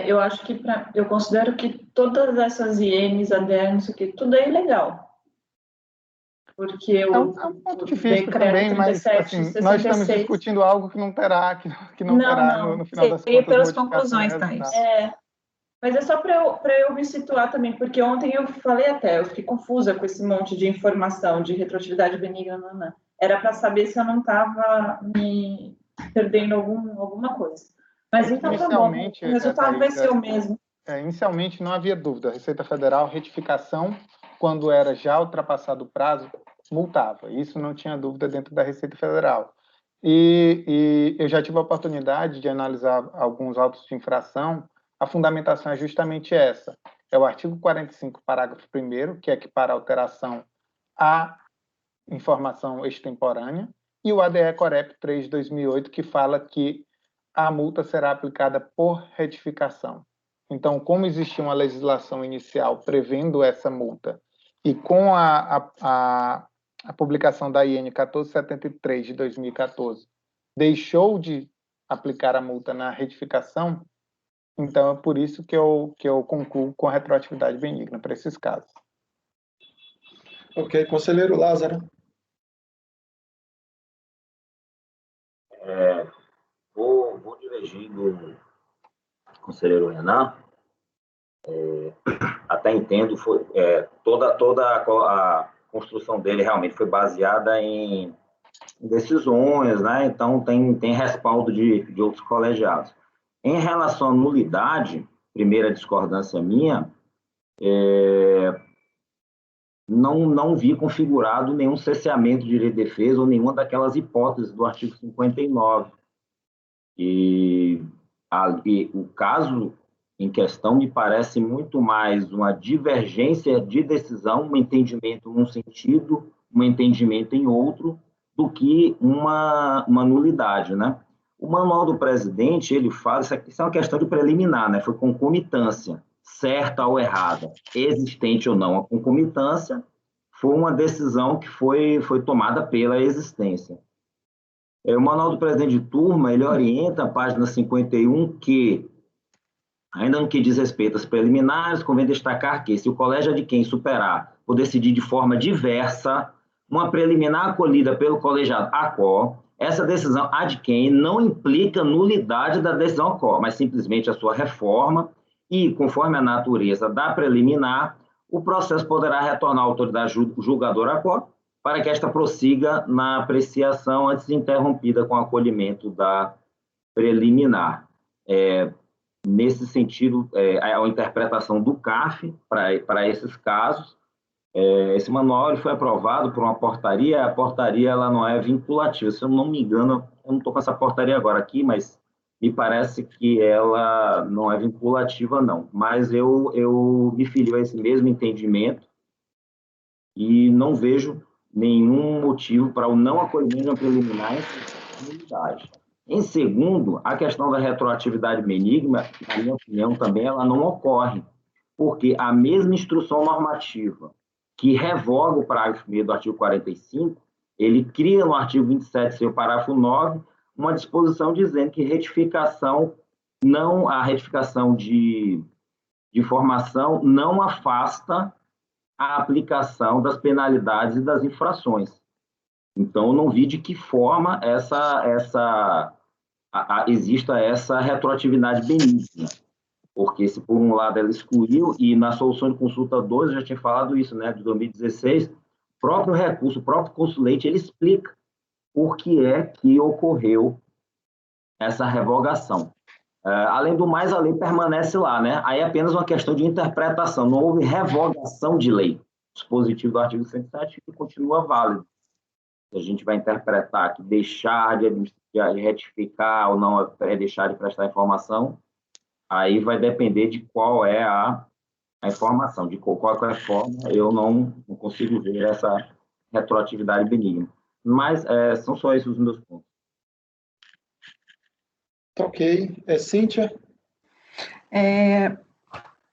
Eu acho que eu considero que todas essas INs, ADR, não sei o que, tudo é ilegal. Porque é um ponto difícil também, mas assim, nós estamos discutindo algo que não terá, no final das contas, pelas conclusões, Thaís. Mas é só para eu me situar também, porque ontem eu falei eu fiquei confusa com esse monte de informação de retroatividade benigna. Não. Era para saber se eu não estava me perdendo alguma coisa. Mas então tá bom, o resultado vai ser o mesmo. inicialmente não havia dúvida. A Receita Federal, retificação, quando era já ultrapassado o prazo, multava. Isso não tinha dúvida dentro da Receita Federal. E eu já tive a oportunidade de analisar alguns autos de infração. A fundamentação é justamente essa. É o artigo 45, parágrafo 1º, que equipara a alteração à informação extemporânea, e o ADE-Corep 3 de 2008, que fala que a multa será aplicada por retificação. Então, como existia uma legislação inicial prevendo essa multa, e com a publicação da IN 1473 de 2014 deixou de aplicar a multa na retificação, então é por isso que eu concluo com a retroatividade benigna para esses casos. Ok, conselheiro Lázaro. Vou divergir do conselheiro Renan. Até entendo, toda a construção dele realmente foi baseada em decisões, né? Então tem respaldo de outros colegiados. Em relação à nulidade, primeira discordância minha, não vi configurado nenhum cesseamento de direito de defesa ou nenhuma daquelas hipóteses do artigo 59. E o caso em questão me parece muito mais uma divergência de decisão, um entendimento num sentido, um entendimento em outro, do que uma nulidade, né? O manual do presidente, ele fala, isso é uma questão de preliminar, né? Foi concomitância, certa ou errada, existente ou não. A concomitância foi uma decisão que foi tomada pela existência. O manual do presidente de turma, ele orienta a página 51 que, ainda no que diz respeito às preliminares, convém destacar que, se o colégio adquém superar ou decidir de forma diversa uma preliminar acolhida pelo colegiado ACO, essa decisão adquém não implica nulidade da decisão ACO, mas simplesmente a sua reforma e, conforme a natureza da preliminar, o processo poderá retornar à autoridade julgadora ACO para que esta prossiga na apreciação antes interrompida com o acolhimento da preliminar. Nesse sentido, a interpretação do CARF para esses casos. Esse manual foi aprovado por uma portaria, a portaria ela não é vinculativa, se eu não me engano, eu não estou com essa portaria agora aqui, mas me parece que ela não é vinculativa, não. Mas eu me filio a esse mesmo entendimento e não vejo nenhum motivo para o não acolhimento de uma preliminar em unidade. Em segundo, a questão da retroatividade benigna, na minha opinião, também ela não ocorre, porque a mesma instrução normativa que revoga o parágrafo 1º do artigo 45, ele cria no artigo 27, seu parágrafo 9, uma disposição dizendo que a retificação de informação não afasta a aplicação das penalidades e das infrações. Então, eu não vi de que forma exista essa retroatividade benigna. Porque se por um lado ela excluiu, e na solução de consulta 2, eu já tinha falado isso, né, de 2016, o próprio recurso, o próprio consulente, ele explica por que é que ocorreu essa revogação. Além do mais, a lei permanece lá, né? Aí é apenas uma questão de interpretação, não houve revogação de lei. O dispositivo do artigo 107 continua válido. A gente vai interpretar que deixar de retificar ou não é deixar de prestar informação, aí vai depender de qual é a informação. De qualquer forma, eu não consigo ver essa retroatividade benigna. Mas são só esses os meus pontos. Ok. Cíntia?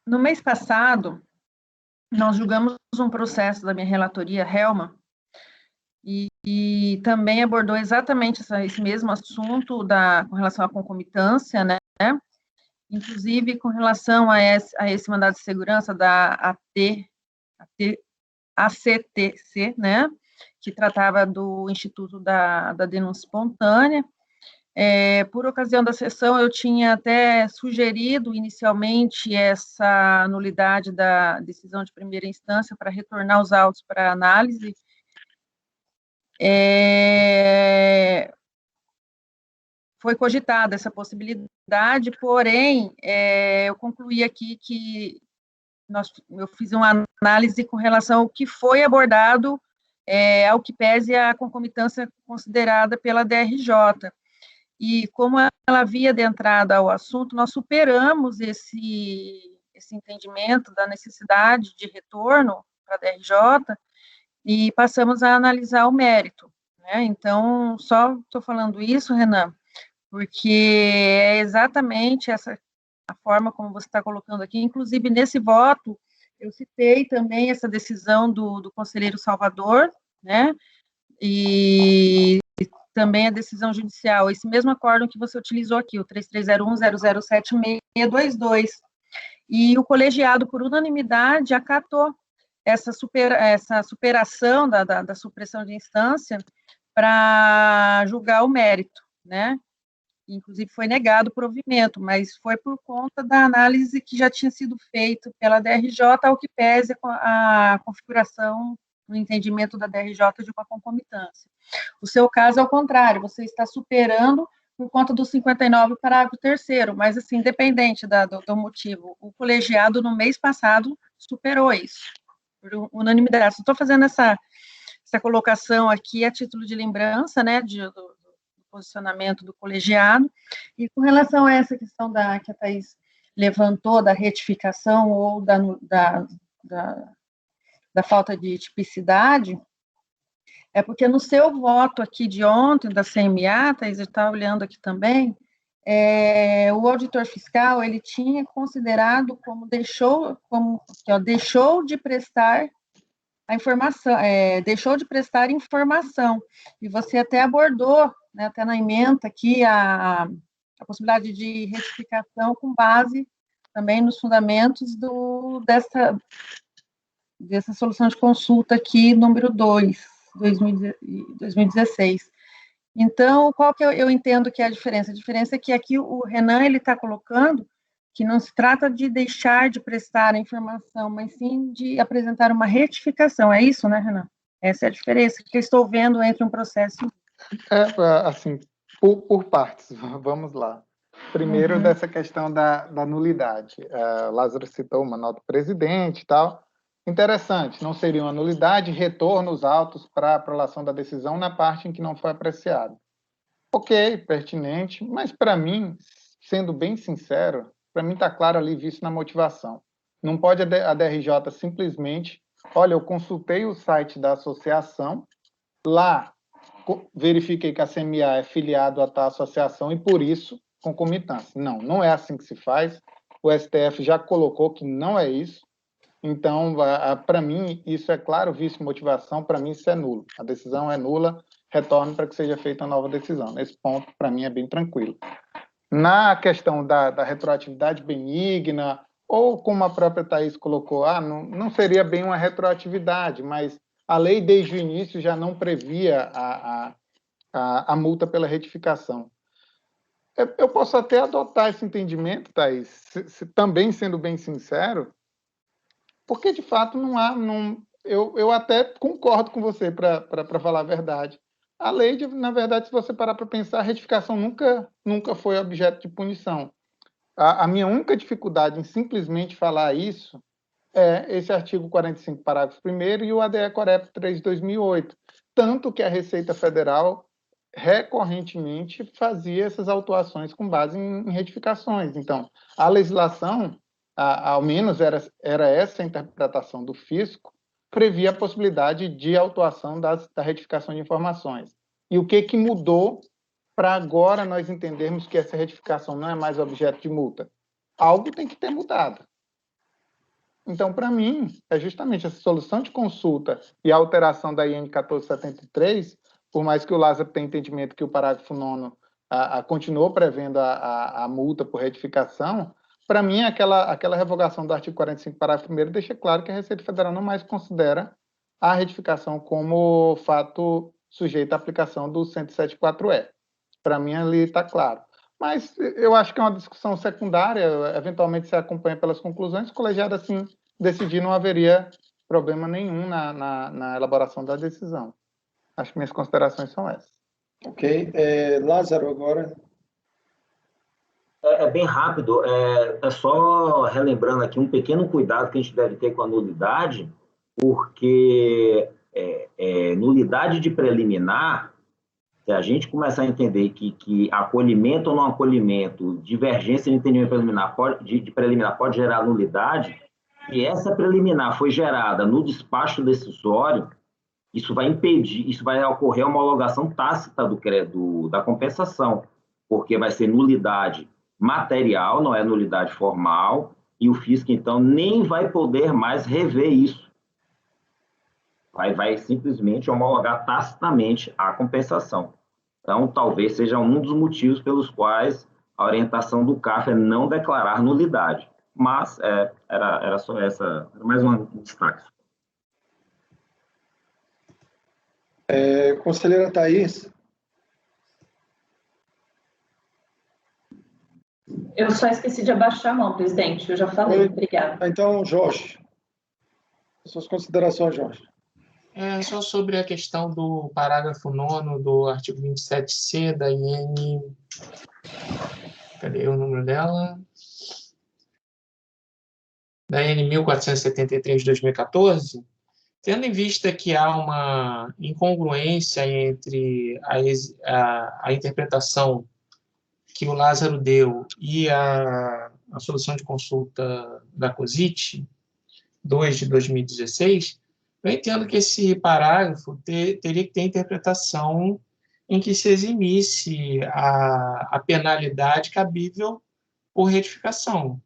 No mês passado, nós julgamos um processo da minha relatoria, Helma, e também abordou exatamente esse mesmo assunto com relação à concomitância, né? Inclusive com relação a esse mandado de segurança da ACTC, né? Que tratava do Instituto da Denúncia Espontânea. Por ocasião da sessão, eu tinha até sugerido inicialmente essa nulidade da decisão de primeira instância para retornar os autos para análise. foi cogitada essa possibilidade, porém, eu concluí aqui que eu fiz uma análise com relação ao que foi abordado, ao que pese a concomitância considerada pela DRJ. E como ela havia adentrado ao assunto, nós superamos esse entendimento da necessidade de retorno para a DRJ e passamos a analisar o mérito, né? Então, só estou falando isso, Renan, porque é exatamente essa a forma como você está colocando aqui. Inclusive, nesse voto, eu citei também essa decisão do conselheiro Salvador, né? E também a decisão judicial, esse mesmo acórdão que você utilizou aqui, o 3301-007622, e o colegiado, por unanimidade, acatou essa superação da supressão de instância para julgar o mérito, né? Inclusive foi negado o provimento, mas foi por conta da análise que já tinha sido feita pela DRJ, ao que pese a configuração no entendimento da DRJ de uma concomitância. O seu caso é o contrário, você está superando por conta do 59, parágrafo 3º, mas, assim, independente do motivo, o colegiado, no mês passado, superou isso, por unanimidade. Estou fazendo essa colocação aqui a título de lembrança, né, do posicionamento do colegiado, e com relação a essa questão que a Thaís levantou, da retificação ou da falta de tipicidade, é porque no seu voto aqui de ontem, da CMA, Thaís, eu estava olhando aqui também, o auditor fiscal, ele tinha considerado deixou de prestar a informação, deixou de prestar informação, e você até abordou, né, até na ementa aqui, a possibilidade de retificação com base também nos fundamentos dessa solução de consulta aqui, número 2, 2016. Então, qual que eu entendo que é a diferença? A diferença é que aqui o Renan, ele está colocando que não se trata de deixar de prestar a informação, mas sim de apresentar uma retificação. É isso, né, Renan? Essa é a diferença que eu estou vendo entre um processo... assim, por partes, vamos lá. Primeiro, dessa questão da nulidade. Lázaro citou uma nota do presidente e tal. Interessante, não seria uma nulidade, retorno os autos para a aprovação da decisão na parte em que não foi apreciado. Ok, pertinente, mas para mim, sendo bem sincero, para mim está claro ali visto na motivação. Não pode a DRJ simplesmente, olha, eu consultei o site da associação, lá verifiquei que a CMA é filiado a tal associação e por isso concomitância. Não, não é assim que se faz. O STF já colocou que não é isso. Então, para mim, isso é claro, visto motivação, para mim isso é nulo. A decisão é nula, retorno para que seja feita uma nova decisão. Nesse ponto, para mim, é bem tranquilo. Na questão da retroatividade benigna, ou como a própria Thaís colocou, não seria bem uma retroatividade, mas a lei desde o início já não previa a multa pela retificação. Eu posso até adotar esse entendimento, Thaís, também sendo bem sincero, porque, de fato, não há... eu até concordo com você, para falar a verdade. A lei, na verdade, se você parar para pensar, a retificação nunca foi objeto de punição. A minha única dificuldade em simplesmente falar isso é esse artigo 45, parágrafo 1º, e o ADE-COREP 3 de 2008. Tanto que a Receita Federal recorrentemente fazia essas autuações com base em retificações. Então, a legislação... ao menos era essa a interpretação do fisco, previa a possibilidade de autuação da retificação de informações. E o que mudou para agora nós entendermos que essa retificação não é mais objeto de multa? Algo tem que ter mudado. Então, para mim, é justamente essa solução de consulta e a alteração da IN 1473, por mais que o Lázaro tenha entendimento que o parágrafo 9º continuou prevendo a multa por retificação, para mim, aquela revogação do artigo 45, parágrafo 1º, deixa claro que a Receita Federal não mais considera a retificação como fato sujeito à aplicação do 107.4E. Para mim, ali está claro. Mas eu acho que é uma discussão secundária, eventualmente se acompanha pelas conclusões, o colegiado, assim, decidir, não haveria problema nenhum na elaboração da decisão. Acho que minhas considerações são essas. Ok. Lázaro, agora. É bem rápido, é só relembrando aqui um pequeno cuidado que a gente deve ter com a nulidade, porque nulidade de preliminar, se a gente começar a entender que acolhimento ou não acolhimento, divergência de entendimento preliminar de preliminar pode gerar nulidade, e essa preliminar foi gerada no despacho decisório, isso vai impedir, isso vai ocorrer a homologação tácita da compensação, porque vai ser nulidade material, não é nulidade formal, e o fisco, então, nem vai poder mais rever isso. Vai simplesmente homologar tacitamente a compensação. Então, talvez seja um dos motivos pelos quais a orientação do CAF é não declarar nulidade. Mas era só essa, mais um destaque. Conselheira Thaís. Eu só esqueci de abaixar a mão, presidente. Eu já falei. Obrigada. Então, Jorge. Suas considerações, Jorge. Só sobre a questão do parágrafo 9º do artigo 27C da IN... Cadê o número dela? Da IN 1473 de 2014, tendo em vista que há uma incongruência entre a interpretação que o Lázaro deu e a solução de consulta da COSIT 2 de 2016, eu entendo que esse parágrafo teria que ter interpretação em que se eximisse a penalidade cabível por retificação,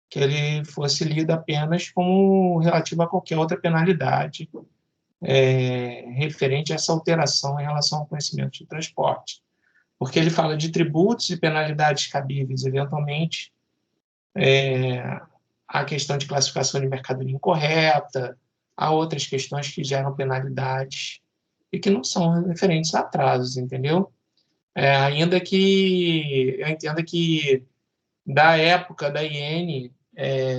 que ele fosse lido apenas como relativo a qualquer outra penalidade referente a essa alteração em relação ao conhecimento de transporte. Porque ele fala de tributos e penalidades cabíveis, eventualmente, a questão de classificação de mercadoria incorreta, há outras questões que geram penalidades e que não são referentes a atrasos, entendeu? Ainda que eu entenda que, da época da IN,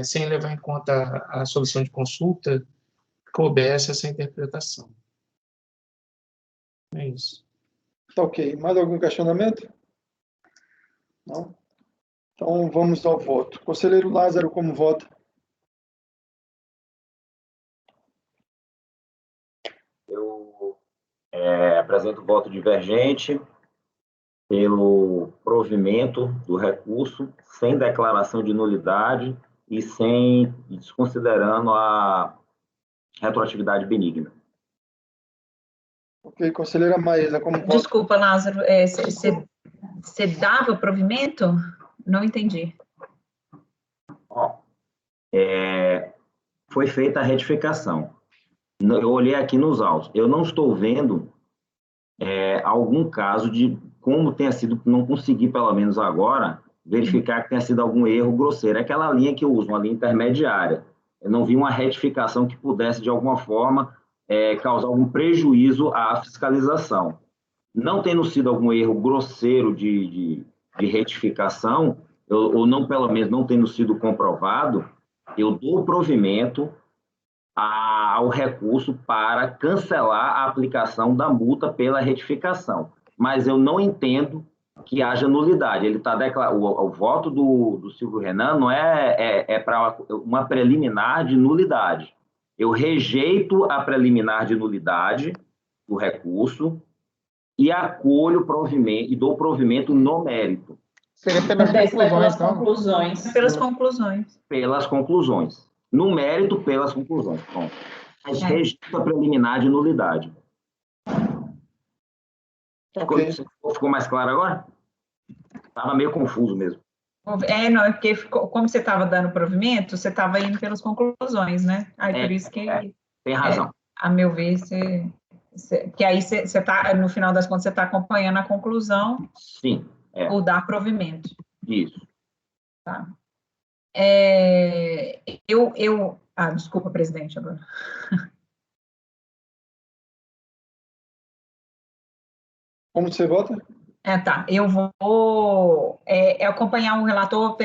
sem levar em conta a solução de consulta, coubesse essa interpretação. É isso. Tá ok. Mais algum questionamento? Não? Então, vamos ao voto. Conselheiro Lázaro, como vota? Eu apresento voto divergente pelo provimento do recurso, sem declaração de nulidade e desconsiderando a retroatividade benigna. Ok, conselheira Maísa, como vota? Desculpa, Lázaro, você dava provimento? Não entendi. Foi feita a retificação. Eu olhei aqui nos autos. Eu não estou vendo algum caso de como tenha sido, não consegui, pelo menos agora, verificar que tenha sido algum erro grosseiro. É aquela linha que eu uso, uma linha intermediária. Eu não vi uma retificação que pudesse, de alguma forma, causar algum prejuízo à fiscalização. Não tendo sido algum erro grosseiro de retificação, ou não, pelo menos, não tendo sido comprovado, eu dou provimento ao recurso para cancelar a aplicação da multa pela retificação. Mas eu não entendo que haja nulidade. Ele está o voto do Silvio Renan não é para uma preliminar de nulidade. Eu rejeito a preliminar de nulidade do recurso e acolho o provimento e dou provimento no mérito. Seria pelas conclusões, Pelas conclusões. Pelas conclusões. No mérito, pelas conclusões. Bom, mas rejeito a preliminar de nulidade. Okay. Ficou mais claro agora? Estava meio confuso mesmo. Não, é porque como você estava dando provimento, você estava indo pelas conclusões, né? Por isso que... tem razão. A meu ver, que aí você está, no final das contas, você está acompanhando a conclusão. Sim. Ou dar provimento. Isso. Tá. Desculpa, presidente, agora. Como você vota? Tá. Eu vou acompanhar o relator.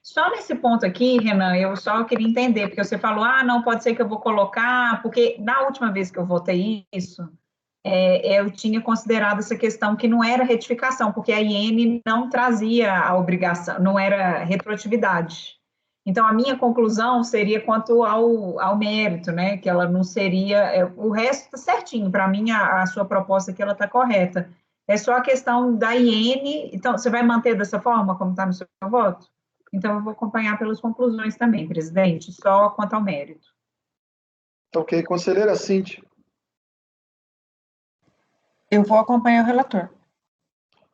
Só nesse ponto aqui, Renan, eu só queria entender, porque você falou, não, pode ser que eu vou colocar, porque na última vez que eu votei isso, eu tinha considerado essa questão que não era retificação, porque a IN não trazia a obrigação, não era retroatividade. Então, a minha conclusão seria quanto ao mérito, né, que ela não seria, o resto está certinho, para mim a sua proposta aqui, ela está correta. É só a questão da IN, então, você vai manter dessa forma, como está no seu voto? Então, eu vou acompanhar pelas conclusões também, presidente, só quanto ao mérito. Ok, conselheira Cíntia. Eu vou acompanhar o relator.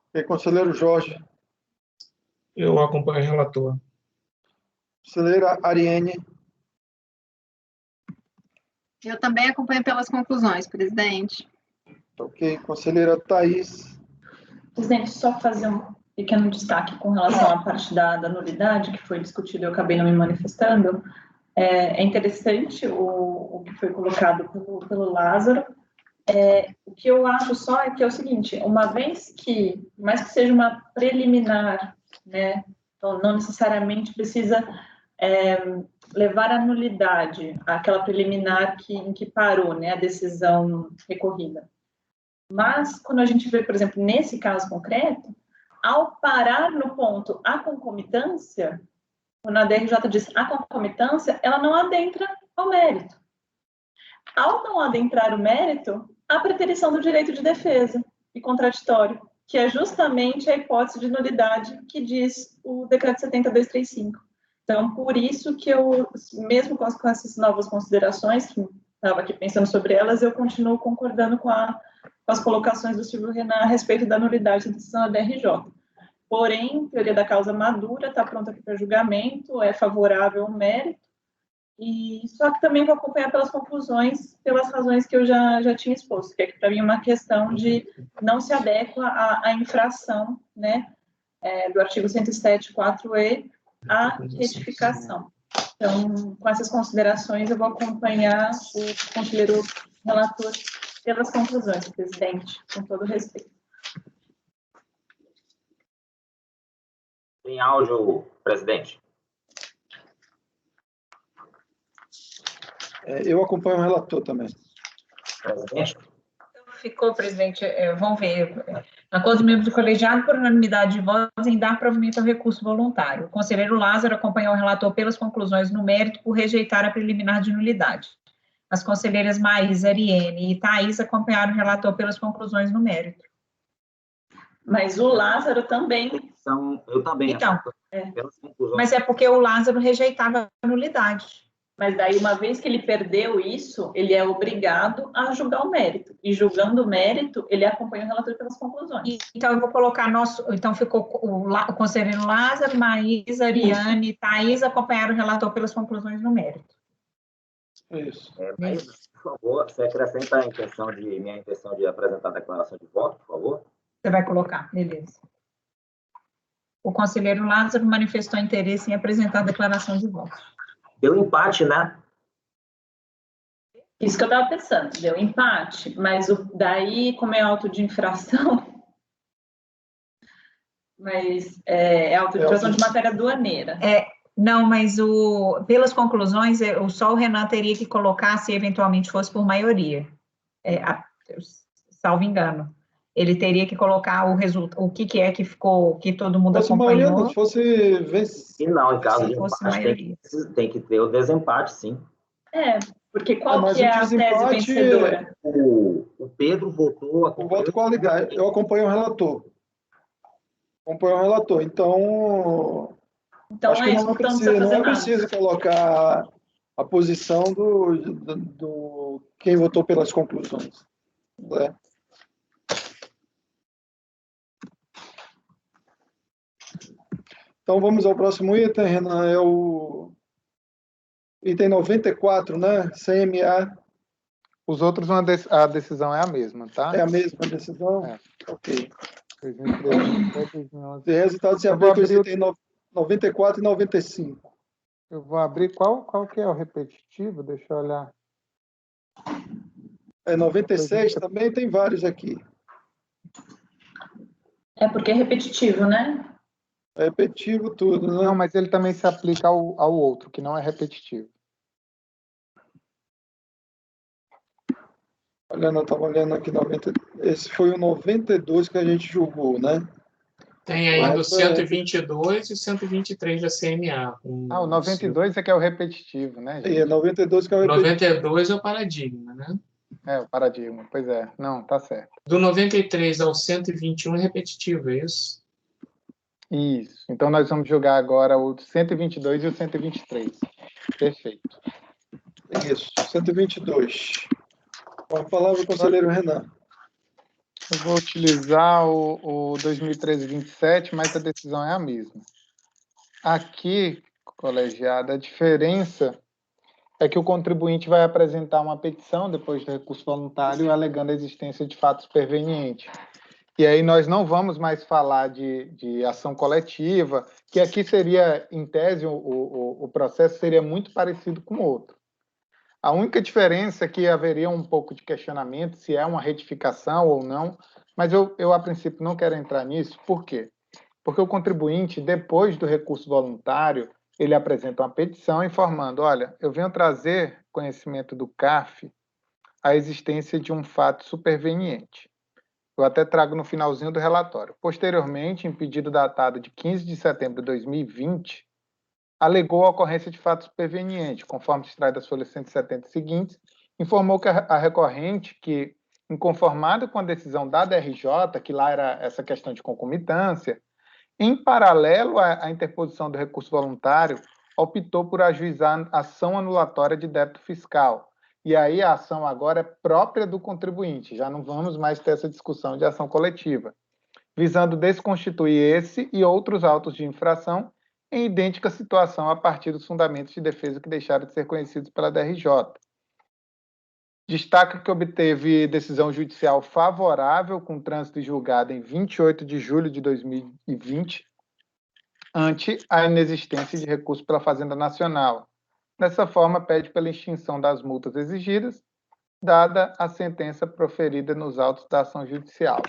Ok, conselheiro Jorge. Eu acompanho o relator. Conselheira Ariane. Eu também acompanho pelas conclusões, presidente. Ok, conselheira Thaís. Presidente, só fazer um pequeno destaque com relação à parte da nulidade que foi discutida, eu acabei não me manifestando. É interessante o que foi colocado pelo Lázaro. O que eu acho só é que é o seguinte, uma vez que, mais que seja uma preliminar, né, então não necessariamente precisa levar à nulidade aquela preliminar em que parou, né, a decisão recorrida. Mas, quando a gente vê, por exemplo, nesse caso concreto, ao parar no ponto a concomitância, quando a DRJ diz a concomitância, ela não adentra ao mérito. Ao não adentrar o mérito, a preterição do direito de defesa e contraditório, que é justamente a hipótese de nulidade que diz o decreto 70.235. Então, por isso que eu, mesmo com essas novas considerações, que estava aqui pensando sobre elas, eu continuo concordando com as colocações do Silvio Renan a respeito da nulidade da decisão da DRJ. Porém, teoria da causa madura, está pronta aqui para julgamento, é favorável ao mérito, e só que também vou acompanhar pelas conclusões, pelas razões que eu já tinha exposto, que é que para mim é uma questão de não se adequa à infração, né, do artigo 107.4e, à retificação. Então, com essas considerações, eu vou acompanhar o conselheiro relator pelas conclusões, presidente, com todo respeito. Em áudio, presidente. Eu acompanho o relator também. Presidente. Ficou, presidente, vamos ver. Acordo dos membros do colegiado por unanimidade de votos em dar provimento ao recurso voluntário. O conselheiro Lázaro acompanhou o relator pelas conclusões no mérito por rejeitar a preliminar de nulidade. As conselheiras Maísa, Ariane e Thaís acompanharam o relator pelas conclusões no mérito. Mas o Lázaro também. Eu também. Então, mas é porque o Lázaro rejeitava a nulidade. Mas daí, uma vez que ele perdeu isso, ele é obrigado a julgar o mérito. E julgando o mérito, ele acompanha o relator pelas conclusões. Então, eu vou colocar então ficou o conselheiro Lázaro, Maísa, Ariane e Thaís acompanharam o relator pelas conclusões no mérito. Isso. Mas, por favor, você acrescenta minha intenção de apresentar a declaração de voto, por favor? Você vai colocar, beleza. O conselheiro Lázaro manifestou interesse em apresentar a declaração de voto. Deu empate, né? Isso que eu estava pensando, deu empate, mas daí, como é auto de infração, mas é auto de infração de matéria aduaneira. Não, mas pelas conclusões, só o Renan teria que colocar se eventualmente fosse por maioria. Salvo engano. Ele teria que colocar o que é que ficou, que todo mundo acompanhou. Se fosse vencer. Não, em caso de empate, tem que ter o desempate, sim. Porque qual que é a tese vencedora? O Pedro votou... O voto coligado. Eu acompanho o relator. Então acho que não é preciso colocar a posição do quem votou pelas conclusões. Né? Então, vamos ao próximo item, Renan, é o item 94, né? CMA. Os outros, a decisão é a mesma, tá? É a mesma decisão? Ok. 2013, de resultado se aplica os itens 94 e 95. Eu vou abrir qual que é o repetitivo? Deixa eu olhar. 96 também tem vários aqui. É porque é repetitivo, né? É repetitivo tudo, né? Não, mas ele também se aplica ao outro, que não é repetitivo. Olhando, eu estava olhando aqui, esse foi o 92 que a gente julgou, né? Tem ainda o 122 e o 123 da CNA. O 92 é que é o repetitivo, né, gente? 92 que é o repetitivo. 92 é o paradigma, né? O paradigma, pois é. Não, tá certo. Do 93 ao 121 é repetitivo, é isso? Isso. Então, nós vamos julgar agora o 122 e o 123. Perfeito. Isso, 122. Com a palavra, o conselheiro Renan. Eu vou utilizar o 2013-27, mas a decisão é a mesma. Aqui, colegiada, a diferença é que o contribuinte vai apresentar uma petição depois do recurso voluntário alegando a existência de fatos supervenientes. E aí nós não vamos mais falar de ação coletiva, que aqui seria, em tese, o processo seria muito parecido com o outro. A única diferença é que haveria um pouco de questionamento se é uma retificação ou não, mas eu a princípio, não quero entrar nisso. Por quê? Porque o contribuinte, depois do recurso voluntário, ele apresenta uma petição informando, olha, eu venho trazer conhecimento do CARF a existência de um fato superveniente. Eu até trago no finalzinho do relatório. Posteriormente, em pedido datado de 15 de setembro de 2020, alegou a ocorrência de fato superveniente, conforme se extrai das folhas 170 seguintes, informou que a recorrente, que, inconformada com a decisão da DRJ, que lá era essa questão de concomitância, em paralelo à interposição do recurso voluntário, optou por ajuizar ação anulatória de débito fiscal. E aí a ação agora é própria do contribuinte, já não vamos mais ter essa discussão de ação coletiva, visando desconstituir esse e outros autos de infração em idêntica situação a partir dos fundamentos de defesa que deixaram de ser conhecidos pela DRJ. Destaca que obteve decisão judicial favorável com trânsito julgado em 28 de julho de 2020, ante a inexistência de recurso pela Fazenda Nacional. Dessa forma, pede pela extinção das multas exigidas, dada a sentença proferida nos autos da ação judicial.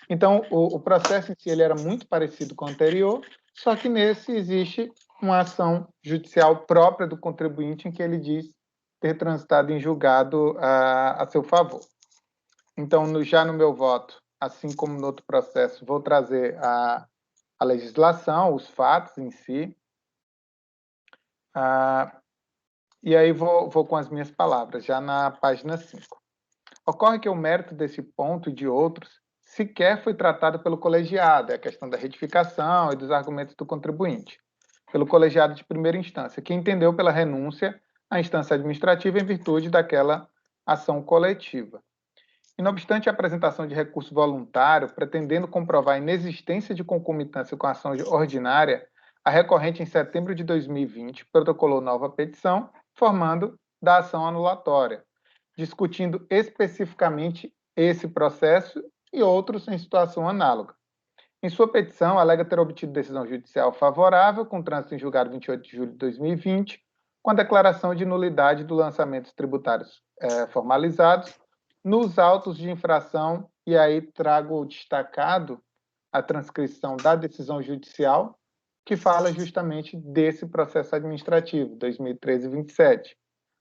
Então, o processo em si ele era muito parecido com o anterior, só que nesse existe uma ação judicial própria do contribuinte em que ele diz ter transitado em julgado a seu favor. Então, já no meu voto, assim como no outro processo, vou trazer a legislação, os fatos em si, e aí vou com as minhas palavras, já na página 5. Ocorre que o mérito desse ponto e de outros sequer foi tratado pelo colegiado, é a questão da retificação e dos argumentos do contribuinte, pelo colegiado de primeira instância, que entendeu pela renúncia à instância administrativa em virtude daquela ação coletiva. E, não obstante a apresentação de recurso voluntário, pretendendo comprovar a inexistência de concomitância com a ação ordinária, a recorrente, em setembro de 2020, protocolou nova petição, formando da ação anulatória, discutindo especificamente esse processo e outros em situação análoga. Em sua petição, alega ter obtido decisão judicial favorável, com trânsito em julgado 28 de julho de 2020, com a declaração de nulidade dos lançamentos tributários formalizados nos autos de infração, e aí trago destacado a transcrição da decisão judicial, que fala justamente desse processo administrativo, 2013-27.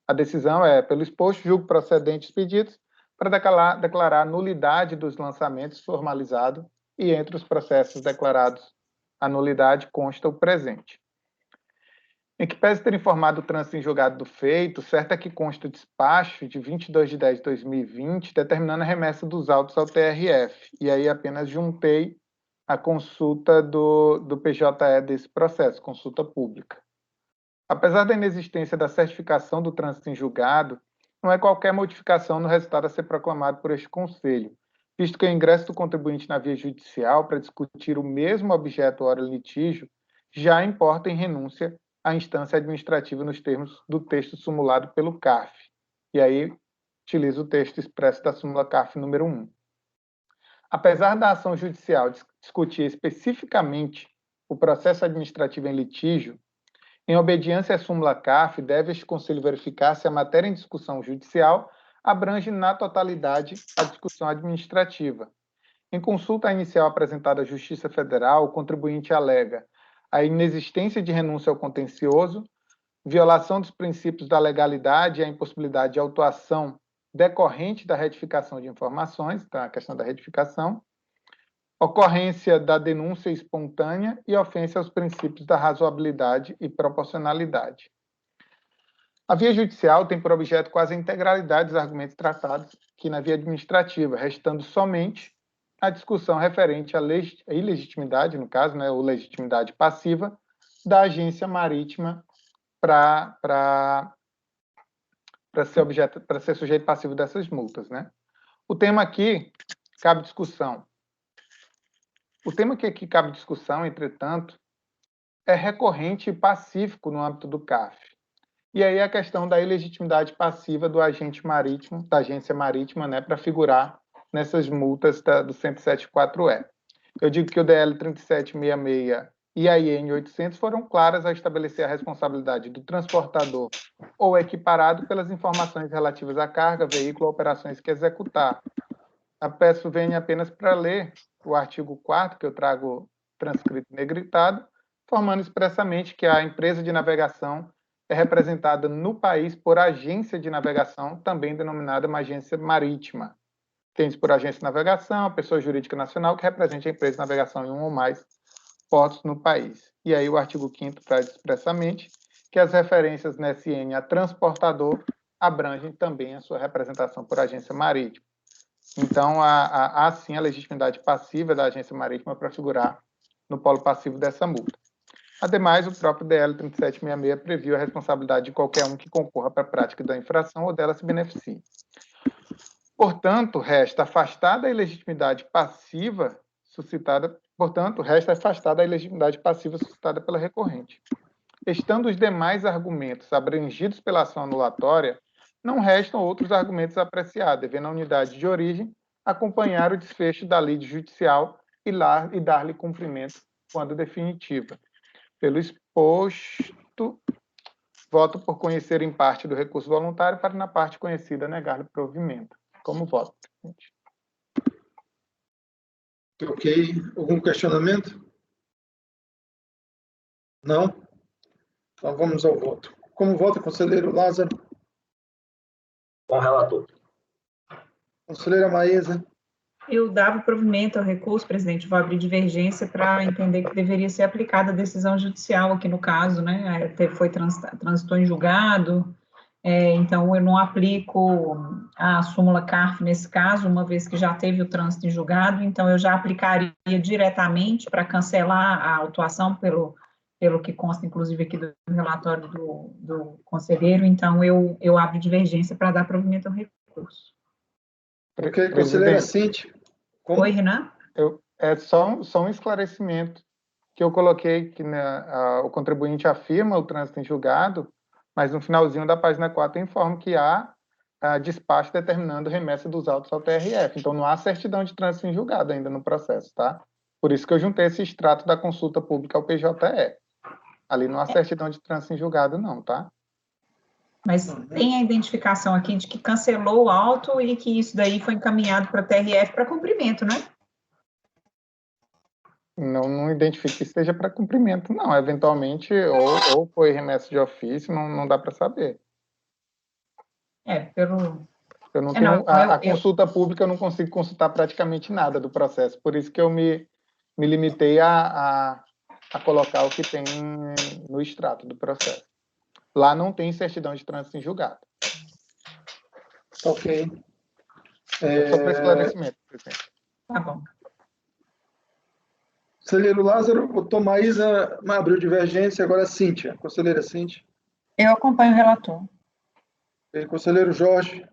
A decisão é, pelo exposto, julgo procedentes pedidos para declarar a nulidade dos lançamentos formalizados e entre os processos declarados a nulidade consta o presente. Em que pese ter informado o trânsito em julgado do feito, certo é que consta o despacho de 22 de 10 de 2020, determinando a remessa dos autos ao TRF, e aí apenas juntei a consulta do PJE desse processo, consulta pública. Apesar da inexistência da certificação do trânsito em julgado, não é qualquer modificação no resultado a ser proclamado por este Conselho, visto que o ingresso do contribuinte na via judicial para discutir o mesmo objeto ora litígio já importa em renúncia à instância administrativa nos termos do texto sumulado pelo CARF. E aí, utilizo o texto expresso da súmula CARF número 1. Apesar da ação judicial discutir especificamente o processo administrativo em litígio, em obediência à súmula CARF, deve este Conselho verificar se a matéria em discussão judicial abrange na totalidade a discussão administrativa. Em consulta inicial apresentada à Justiça Federal, o contribuinte alega a inexistência de renúncia ao contencioso, violação dos princípios da legalidade e a impossibilidade de autuação decorrente da retificação de informações, tá? A questão da retificação, ocorrência da denúncia espontânea e ofensa aos princípios da razoabilidade e proporcionalidade. A via judicial tem por objeto quase a integralidade dos argumentos tratados aqui na via administrativa, restando somente a discussão referente à ilegitimidade, no caso, né, ou legitimidade passiva, da agência marítima para ser sujeito passivo dessas multas, né? O tema aqui cabe discussão. O tema que aqui cabe discussão, entretanto, é recorrente e pacífico no âmbito do CARF. E aí a questão da ilegitimidade passiva do agente marítimo, da agência marítima, né, para figurar nessas multas do 107.4E. Eu digo que o DL 3766 e a IN 800 foram claras ao estabelecer a responsabilidade do transportador ou equiparado pelas informações relativas à carga, veículo ou operações que executar. A peço venho apenas para ler o artigo 4º, que eu trago transcrito negritado, formando expressamente que a empresa de navegação é representada no país por agência de navegação, também denominada uma agência marítima. Tem-se por agência de navegação, a pessoa jurídica nacional que represente a empresa de navegação em um ou mais portos no país. E aí o artigo 5º traz expressamente que as referências na SN a transportador abrangem também a sua representação por agência marítima. Então, há sim a legitimidade passiva da agência marítima para figurar no polo passivo dessa multa. Ademais, o próprio DL 3766 previu a responsabilidade de qualquer um que concorra para a prática da infração ou dela se beneficie. Portanto, resta afastada a ilegitimidade passiva suscitada pela recorrente. Estando os demais argumentos abrangidos pela ação anulatória, não restam outros argumentos a apreciar, devendo a unidade de origem acompanhar o desfecho da lide judicial e dar-lhe cumprimento quando definitiva. Pelo exposto, voto por conhecer em parte do recurso voluntário para, na parte conhecida, negar-lhe provimento. Como voto, presidente? Ok. Algum questionamento? Não? Então vamos ao voto. Como vota, conselheiro Lázaro? Com o relator. Conselheira Maísa? Eu dava provimento ao recurso, presidente, vou abrir divergência para entender que deveria ser aplicada a decisão judicial aqui no caso, né, transitou em julgado, então eu não aplico a súmula CARF nesse caso, uma vez que já teve o trânsito em julgado, então eu já aplicaria diretamente para cancelar a autuação pelo que consta, inclusive, aqui do relatório do conselheiro, então eu abro divergência para dar provimento ao recurso. Ok, conselheira Cintia. Oi, Renan? É só um esclarecimento que eu coloquei que o contribuinte afirma o trânsito em julgado, mas no finalzinho da página 4 eu informo que há despacho determinando remessa dos autos ao TRF. Então não há certidão de trânsito em julgado ainda no processo, tá? Por isso que eu juntei esse extrato da consulta pública ao PJE. Ali não há certidão de trânsito em julgado não, tá? Mas tem a identificação aqui de que cancelou o auto e que isso daí foi encaminhado para a TRF para cumprimento, né? Não identifico que seja para cumprimento, não. Eventualmente, ou foi remessa de ofício, não dá para saber. Eu não tenho, a consulta pública, eu não consigo consultar praticamente nada do processo, por isso que eu me limitei a colocar o que tem no extrato do processo. Lá não tem certidão de trânsito em julgado. Ok. Só para esclarecimento, presidente. Tá bom. Conselheiro Lázaro, votou Maísa, abriu divergência, agora Cíntia. Conselheira Cíntia. Eu acompanho o relator. Conselheiro Jorge.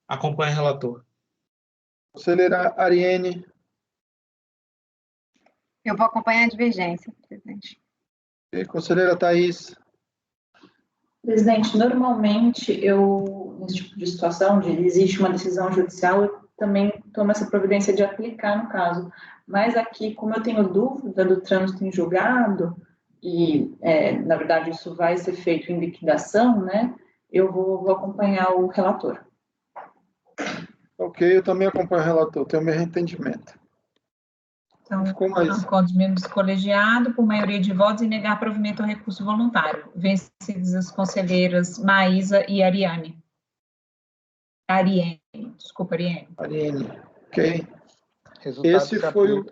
Acompanho o relator. Conselheira Ariene. Eu vou acompanhar a divergência, presidente. Conselheira Thaís. Presidente, normalmente nesse tipo de situação, existe uma decisão judicial, eu também tomo essa providência de aplicar no caso. Mas aqui, como eu tenho dúvida do trânsito em julgado, e, na verdade, isso vai ser feito em liquidação, né, eu vou acompanhar o relator. Ok, eu também acompanho o relator, tenho meu entendimento. Então, acordos membros do colegiado, por maioria de votos, e negar provimento ao recurso voluntário. Vencidas as conselheiras Maísa e Ariane. Ariene, desculpa, Ariene. Ariene, ok. Resultado Esse foi o...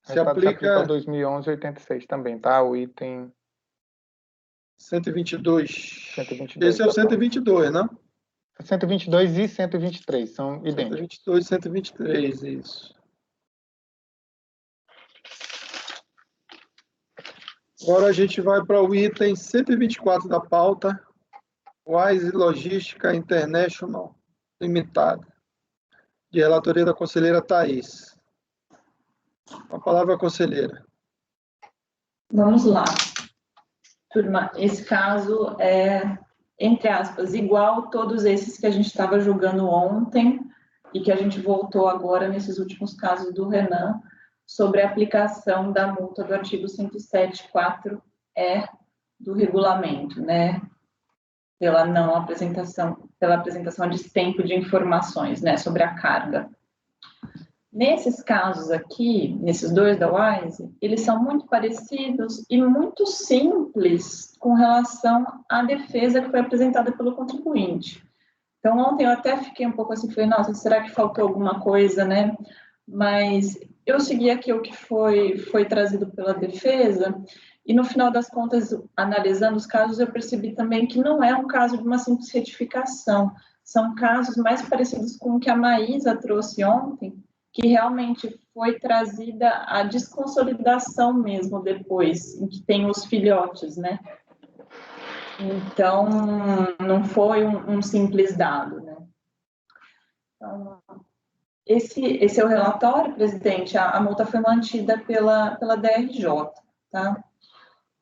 Se aplica ao 2011-86 também, tá? O item... 122. 122. Esse é o 122, não? 122 e 123 são idênticos. 122 e 123, isso. Agora a gente vai para o item 124 da pauta, Wise Logística International Limitada, de relatoria da conselheira Thaís. A palavra, conselheira. Vamos lá. Turma, esse caso é, entre aspas, igual a todos esses que a gente estava julgando ontem e que a gente voltou agora nesses últimos casos do Renan, sobre a aplicação da multa do artigo 107.4E do regulamento, né? Pela apresentação a destempo de informações, né, sobre a carga. Nesses casos aqui, nesses dois da WISE, eles são muito parecidos e muito simples com relação à defesa que foi apresentada pelo contribuinte. Então, ontem eu até fiquei um pouco assim, falei, nossa, será que faltou alguma coisa, né? Mas eu segui aqui o que foi trazido pela defesa e, no final das contas, analisando os casos, eu percebi também que não é um caso de uma simples retificação. São casos mais parecidos com o que a Maísa trouxe ontem, que realmente foi trazida a desconsolidação mesmo depois, em que tem os filhotes, né? Então, não foi um simples dado, né? Então, esse é o relatório, presidente. A multa foi mantida pela DRJ, tá?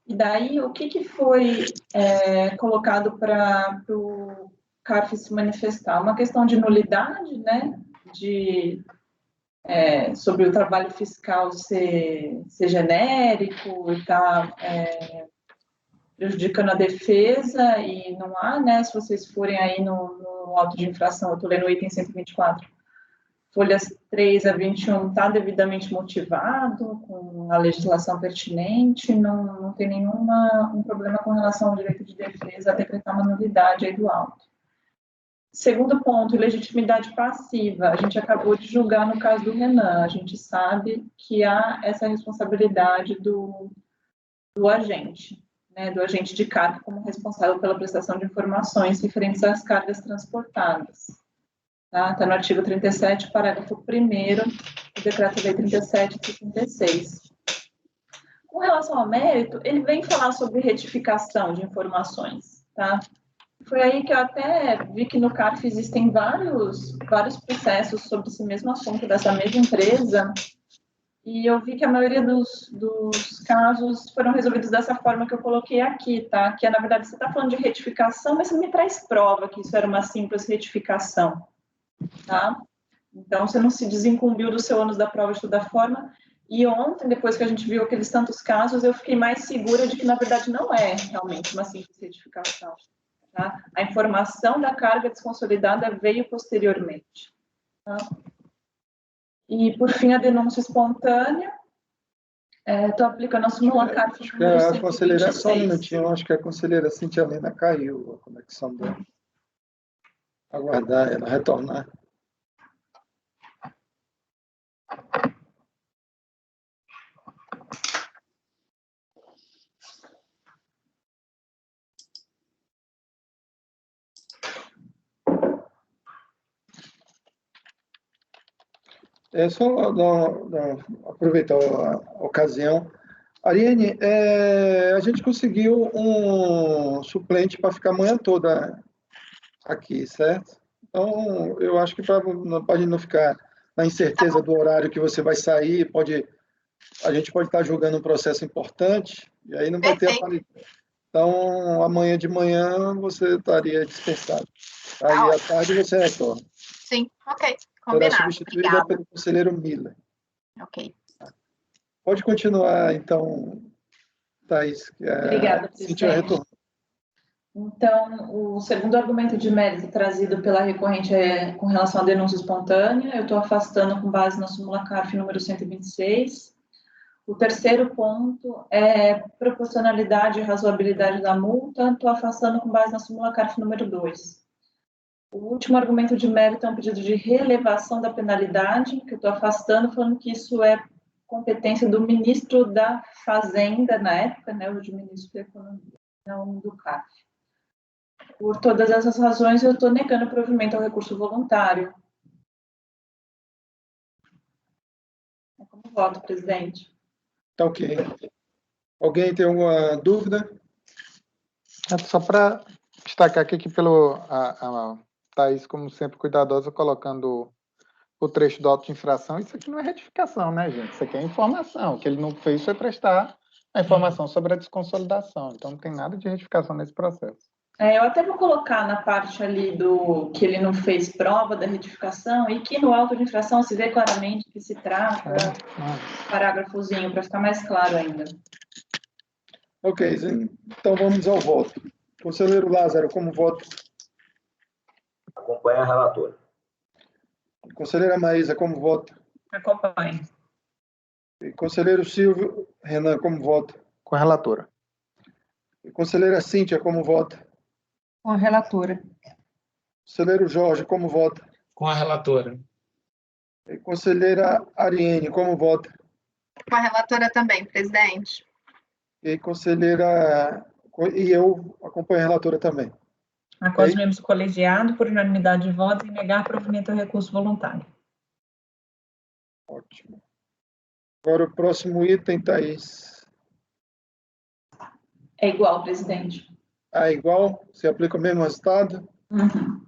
E daí, o que foi colocado para o CARF se manifestar? Uma questão de nulidade, né? Sobre o trabalho fiscal ser genérico e estar prejudicando a defesa, e não há, né? Se vocês forem aí no auto de infração, eu estou lendo o item 124, folhas 3 a 21, está devidamente motivado, com a legislação pertinente, não tem nenhum problema com relação ao direito de defesa a decretar uma nulidade aí do auto. Segundo ponto, ilegitimidade passiva. A gente acabou de julgar no caso do Renan. A gente sabe que há essa responsabilidade do agente, né, do agente de carga como responsável pela prestação de informações referentes às cargas transportadas. Tá no artigo 37, parágrafo 1º, do Decreto-Lei 37 de 36. Com relação ao mérito, ele vem falar sobre retificação de informações, tá? Foi aí que eu até vi que no CARF existem vários processos sobre esse mesmo assunto dessa mesma empresa, e eu vi que a maioria dos casos foram resolvidos dessa forma que eu coloquei aqui, tá? Que, na verdade, você está falando de retificação, mas você me traz prova que isso era uma simples retificação, tá? Então, você não se desincumbiu do seu ônus da prova de toda forma, e ontem, depois que a gente viu aqueles tantos casos, eu fiquei mais segura de que, na verdade, não é realmente uma simples retificação. Tá? A informação da carga desconsolidada veio posteriormente. Tá? E, por fim, a denúncia espontânea. Estou aplicando a súmula CARF número 126. A conselheira, só um minutinho, acho que a conselheira Cintia Helena caiu a conexão dela. Aguardar ela retornar. Só aproveitar a ocasião. Ariane, a gente conseguiu um suplente para ficar a manhã toda aqui, certo? Então, eu acho que para a gente não ficar na incerteza do horário que você vai sair, a gente pode estar julgando um processo importante, e aí não vai ter aparelho. Então, amanhã de manhã você estaria dispensado. Aí à tarde você retorna. Sim, ok. Combinado. Será substituída pelo conselheiro Miller. Ok. Pode continuar, então, Thaís. Obrigada, presidente. Então, o segundo argumento de mérito trazido pela recorrente é com relação à denúncia espontânea. Eu estou afastando com base na súmula CARF número 126. O terceiro ponto é proporcionalidade e razoabilidade da multa. Estou afastando com base na súmula CARF número 2. O último argumento de mérito é um pedido de relevação da penalidade, que eu estou afastando, falando que isso é competência do ministro da Fazenda, na época, né, o de ministro da Economia, não do CAF. Por todas essas razões, eu estou negando o provimento ao recurso voluntário. É como voto, presidente. Tá ok. Alguém tem alguma dúvida? Só para destacar aqui que a Thaís, como sempre, cuidadosa, colocando o trecho do auto de infração, isso aqui não é retificação, né, gente? Isso aqui é informação. O que ele não fez foi prestar a informação sobre a desconsolidação. Então, não tem nada de retificação nesse processo. Eu até vou colocar na parte ali do que ele não fez prova da retificação e que no auto de infração se vê claramente que se trata parágrafozinho, para ficar mais claro ainda. Ok, então vamos ao voto. Conselheiro Lázaro, como voto? Acompanha a relatora. Conselheira Maísa, como voto? Acompanhe. E conselheiro Silvio Renan, como voto? Com a relatora. E conselheira Cíntia, como voto? Com a relatora. Conselheiro Jorge, como voto? Com a relatora. E conselheira Ariene, como voto? Com a relatora também, presidente. E conselheira... E eu acompanho a relatora também. Acordo os membros do colegiado, por unanimidade de votos, em negar provimento ao recurso voluntário. Ótimo. Agora o próximo item, Thaís. É igual, presidente. Ah, igual? Você aplica o mesmo resultado? Uhum.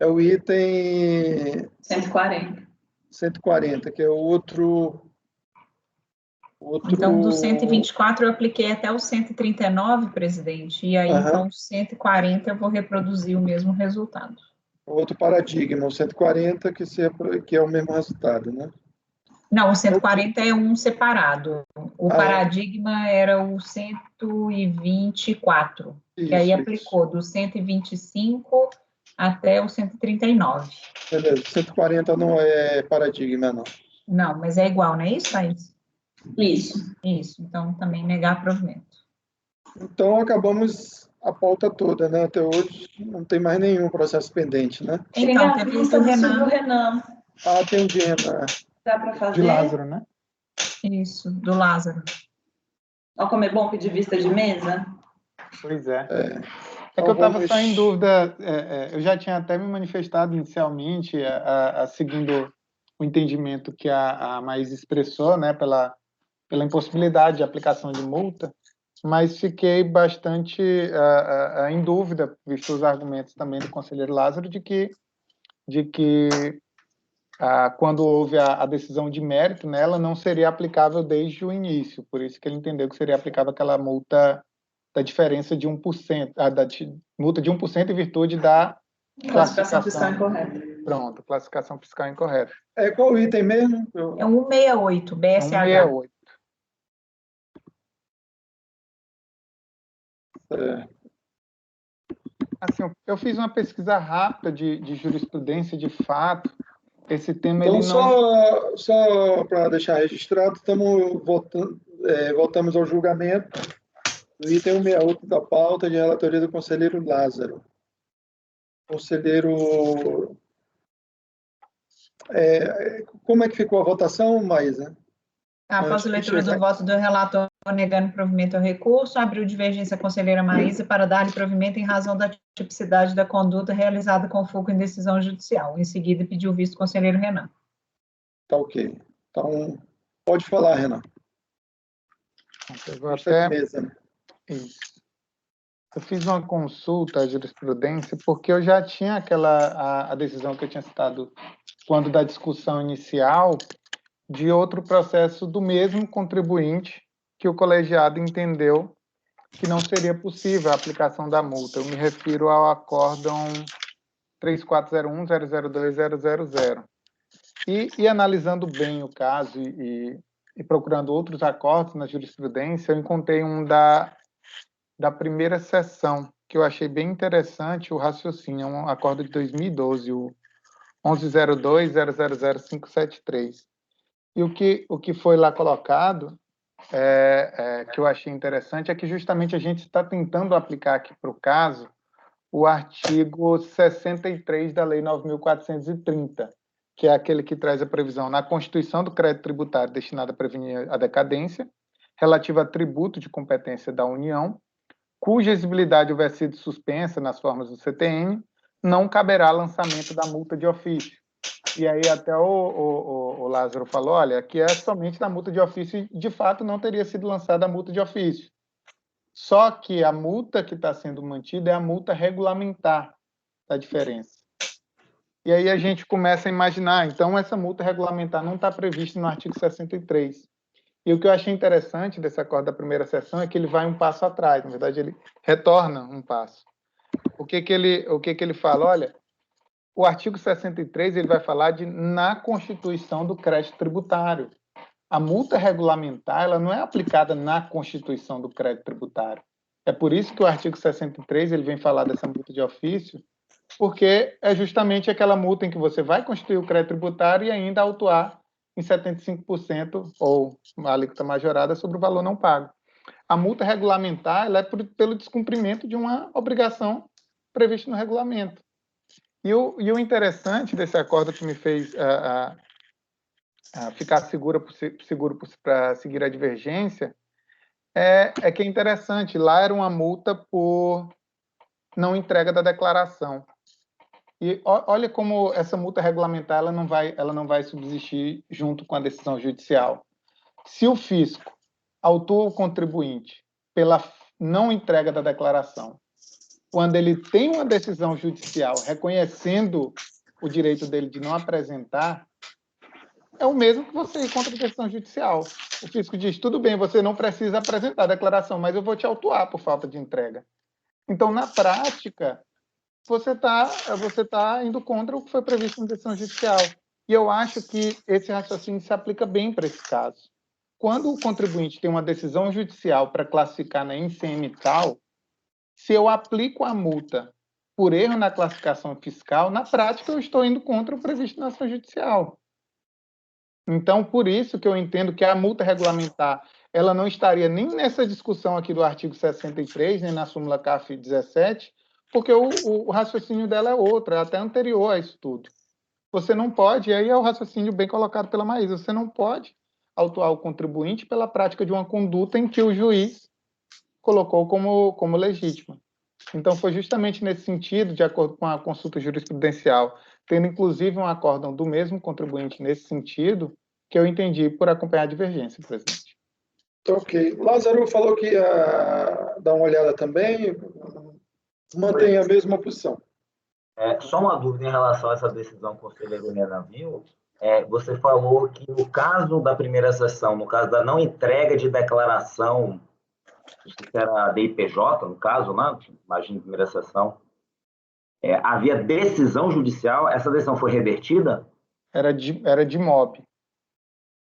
É o item 140. 140, que é o outro... Então, do 124 eu apliquei até o 139, presidente, e aí, então, o 140 eu vou reproduzir o mesmo resultado. Outro paradigma, o 140, que é o mesmo resultado, né? Não, o 140 é um separado. O paradigma era o 124, que aí aplicou do 125 até o 139. Beleza, 140 não é paradigma, não. Não, mas é igual, não é isso, Thaís? Isso. Isso, então também negar provimento. Então, acabamos a pauta toda, né? Até hoje não tem mais nenhum processo pendente, né? Então, teve o do Renan. Ah, tem o de Renan. Dá para fazer? De Lázaro, né? Isso, do Lázaro. Olha como é bom pedir vista de mesa. Pois é. É que eu estava só em dúvida, eu já tinha até me manifestado inicialmente, seguindo o entendimento que a Maísa expressou, né, pela impossibilidade de aplicação de multa, mas fiquei bastante em dúvida, visto os argumentos também do conselheiro Lázaro, de que quando houve a decisão de mérito, né, ela não seria aplicável desde o início, por isso que ele entendeu que seria aplicável aquela multa da diferença de 1%, da multa de 1% em virtude da classificação fiscal incorreta. Pronto, classificação fiscal incorreta. Qual o item mesmo? É 168, BSH. 168. Assim, eu fiz uma pesquisa rápida de jurisprudência, de fato. Esse tema então, ele não... só para deixar registrado, voltamos ao julgamento do item 168 da pauta de relatoria do conselheiro Lázaro. Conselheiro... como é que ficou a votação, Maísa? Após a leitura do voto do relator negando provimento ao recurso, abriu divergência a conselheira Maísa para dar-lhe provimento em razão da tipicidade da conduta realizada com foco em decisão judicial. Em seguida, pediu visto o conselheiro Renan. Tá ok. Então, pode falar, Renan. Eu vou até... Isso. Eu fiz uma consulta à jurisprudência porque eu já tinha a decisão que eu tinha citado quando da discussão inicial de outro processo do mesmo contribuinte que o colegiado entendeu que não seria possível a aplicação da multa. Eu me refiro ao acórdão 3401-002-000. E analisando bem o caso e procurando outros acordos na jurisprudência, eu encontrei um da primeira sessão, que eu achei bem interessante o raciocínio, um acordo de 2012, o 1102-000-573. E o que foi lá colocado, que eu achei interessante, é que justamente a gente está tentando aplicar aqui para o caso o artigo 63 da Lei 9.430, que é aquele que traz a previsão na Constituição do crédito tributário destinado a prevenir a decadência, relativa a tributo de competência da União, cuja exigibilidade houver sido suspensa nas formas do CTN, não caberá lançamento da multa de ofício. E aí até o Lázaro falou, olha, aqui é somente na multa de ofício e, de fato, não teria sido lançada a multa de ofício. Só que a multa que está sendo mantida é a multa regulamentar da diferença. E aí a gente começa a imaginar, então essa multa regulamentar não está prevista no artigo 63. E o que eu achei interessante desse acordo da primeira sessão é que ele vai um passo atrás, na verdade ele retorna um passo. O que ele fala? Olha, o artigo 63 ele vai falar na constituição do crédito tributário. A multa regulamentar ela não é aplicada na constituição do crédito tributário. É por isso que o artigo 63 ele vem falar dessa multa de ofício, porque é justamente aquela multa em que você vai constituir o crédito tributário e ainda autuar em 75% ou uma alíquota majorada sobre o valor não pago. A multa regulamentar ela é pelo descumprimento de uma obrigação prevista no regulamento. E o interessante desse acordo que me fez ficar seguro para seguir a divergência é que é interessante. Lá era uma multa por não entrega da declaração. E olha como essa multa regulamentar ela não vai subsistir junto com a decisão judicial. Se o fisco autua o contribuinte pela não entrega da declaração, quando ele tem uma decisão judicial reconhecendo o direito dele de não apresentar, é o mesmo que você ir contra a decisão judicial. O fisco diz, tudo bem, você não precisa apresentar a declaração, mas eu vou te autuar por falta de entrega. Então, na prática, você tá indo contra o que foi previsto na decisão judicial. E eu acho que esse raciocínio se aplica bem para esse caso. Quando o contribuinte tem uma decisão judicial para classificar na ICM tal, se eu aplico a multa por erro na classificação fiscal, na prática eu estou indo contra o previsto na ação judicial. Então, por isso que eu entendo que a multa regulamentar ela não estaria nem nessa discussão aqui do artigo 63, nem na súmula CAF 17, porque o raciocínio dela é outro, é até anterior a isso tudo. Você não pode, e aí é o raciocínio bem colocado pela Maísa, você não pode autuar o contribuinte pela prática de uma conduta em que o juiz colocou como legítima. Então, foi justamente nesse sentido, de acordo com a consulta jurisprudencial, tendo inclusive um acórdão do mesmo contribuinte nesse sentido, que eu entendi por acompanhar a divergência, presidente. Ok. Lázaro falou que ia dar uma olhada também, mantém a mesma posição. Só uma dúvida em relação a essa decisão que o conselheiro Renan viu. Você falou que no caso da primeira sessão, no caso da não entrega de declaração, que era a DIPJ, no caso, né? Imagina a primeira sessão, havia decisão judicial, essa decisão foi revertida? Era de MOB.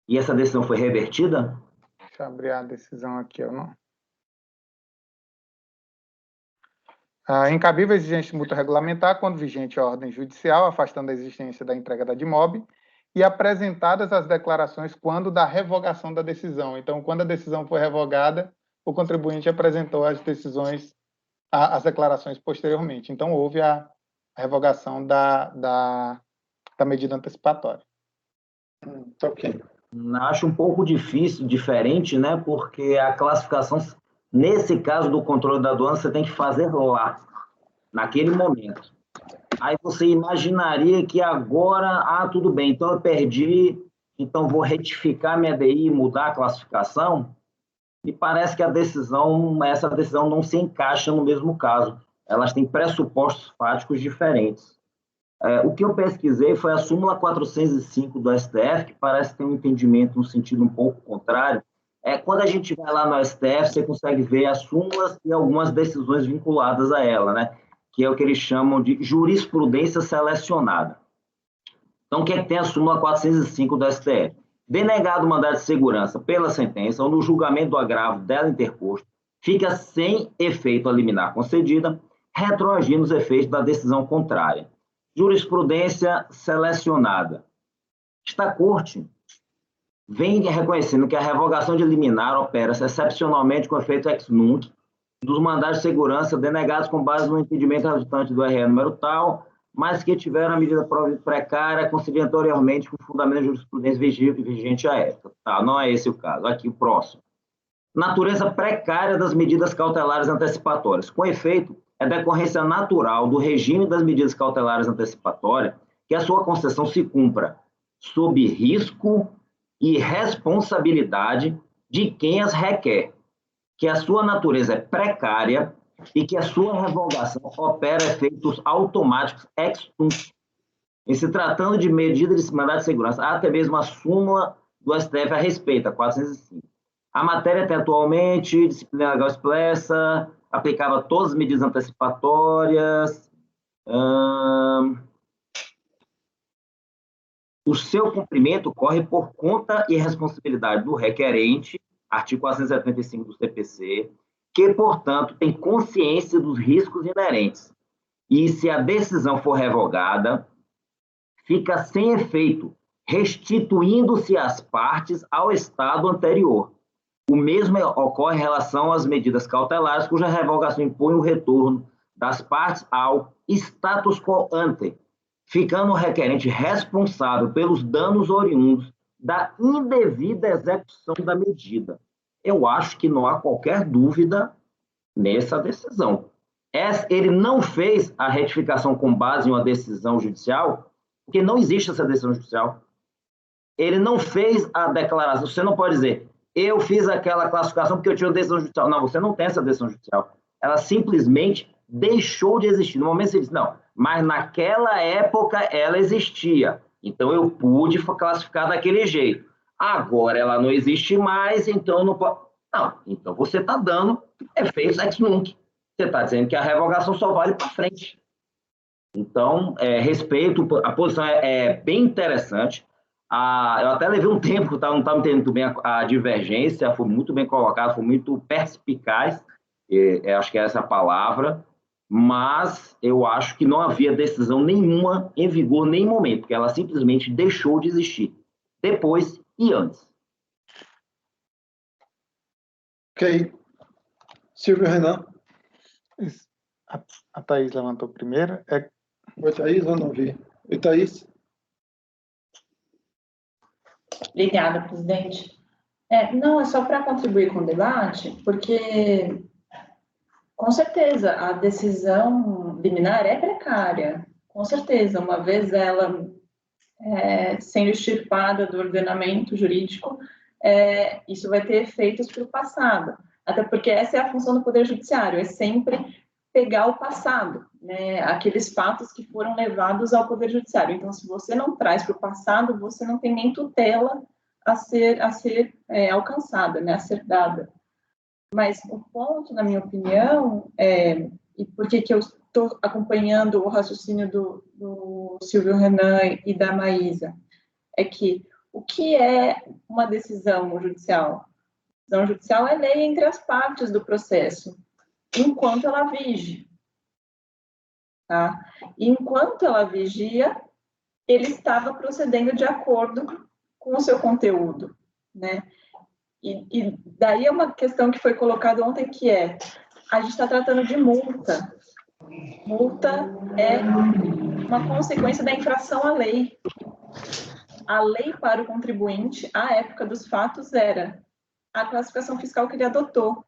E essa decisão foi revertida? Deixa eu abrir a decisão aqui, eu não... Incabível a exigência de multa regulamentar quando vigente a ordem judicial, afastando a existência da entrega da DIMOB, e apresentadas as declarações quando da revogação da decisão. Então, quando a decisão foi revogada, o contribuinte apresentou as declarações posteriormente. Então, houve a revogação da medida antecipatória. Ok. Acho um pouco diferente, né? Porque a classificação, nesse caso do controle da aduana, você tem que fazer lá, naquele momento. Aí você imaginaria que agora, tudo bem, então eu perdi, então vou retificar minha DI e mudar a classificação. E parece que essa decisão não se encaixa no mesmo caso. Elas têm pressupostos fáticos diferentes. O que eu pesquisei foi a súmula 405 do STF, que parece ter um entendimento no sentido um pouco contrário. Quando a gente vai lá no STF, você consegue ver as súmulas e algumas decisões vinculadas a ela, né? Que é o que eles chamam de jurisprudência selecionada. Então, o que tem a súmula 405 do STF? Denegado o mandado de segurança pela sentença ou no julgamento do agravo dela interposto, fica sem efeito a liminar concedida, retroagindo os efeitos da decisão contrária. Jurisprudência selecionada. Esta Corte vem reconhecendo que a revogação de liminar opera-se excepcionalmente com efeito ex nunc dos mandados de segurança denegados com base no entendimento resultante do RE número tal, mas que tiveram a medida precária concedida anteriormente com fundamento de jurisprudência vigente à época. Tá, não é esse o caso. Aqui, o próximo. Natureza precária das medidas cautelares antecipatórias. Com efeito, é decorrência natural do regime das medidas cautelares antecipatórias que a sua concessão se cumpra sob risco e responsabilidade de quem as requer, que a sua natureza é precária e que a sua revogação opera efeitos automáticos ex tunc. Em se tratando de medida de mandado de segurança, há até mesmo a súmula do STF a respeito, a 405. A matéria tem atualmente disciplina legal expressa, aplicava todas as medidas antecipatórias. O seu cumprimento corre por conta e responsabilidade do requerente, artigo 475 do CPC, que, portanto, tem consciência dos riscos inerentes. E, se a decisão for revogada, fica sem efeito, restituindo-se as partes ao estado anterior. O mesmo ocorre em relação às medidas cautelares, cuja revogação impõe o retorno das partes ao status quo ante, ficando o requerente responsável pelos danos oriundos da indevida execução da medida. Eu acho que não há qualquer dúvida nessa decisão. Ele não fez a retificação com base em uma decisão judicial, porque não existe essa decisão judicial. Ele não fez a declaração. Você não pode dizer, eu fiz aquela classificação porque eu tinha uma decisão judicial. Não, você não tem essa decisão judicial. Ela simplesmente deixou de existir. No momento você diz, não, mas naquela época ela existia. Então eu pude classificar daquele jeito. Agora ela não existe mais, então não pode... Não, então você está dando efeitos ex nunc. Você está dizendo que a revogação só vale para frente. Então, respeito, a posição é bem interessante. Eu até levei um tempo, não estava entendendo muito bem a divergência, foi muito bem colocada, foi muito perspicaz, acho que é essa a palavra, mas eu acho que não havia decisão nenhuma em vigor em nenhum momento, porque ela simplesmente deixou de existir, depois e antes. Ok. Silvio Renan. A Thaís levantou primeiro. Oi, Thaís, eu não vi. Oi, Thaís. Obrigada, presidente. Não, é só para contribuir com o debate, porque, com certeza, a decisão liminar é precária. Com certeza, uma vez ela sendo extirpada do ordenamento jurídico, isso vai ter efeitos para o passado. Até porque essa é a função do Poder Judiciário, é sempre pegar o passado, né, aqueles fatos que foram levados ao Poder Judiciário. Então, se você não traz para o passado, você não tem nem tutela a ser alcançada, né, a ser dada. Mas o ponto, na minha opinião, e por que eu estou acompanhando o raciocínio do Silvio Renan e da Maísa, é que o que é uma decisão judicial? A decisão judicial é lei entre as partes do processo, enquanto ela vige. Tá? E enquanto ela vigia, ele estava procedendo de acordo com o seu conteúdo, né? E daí é uma questão que foi colocada ontem, que a gente está tratando de multa. Multa é uma consequência da infração à lei. A lei para o contribuinte, à época dos fatos, era a classificação fiscal que ele adotou.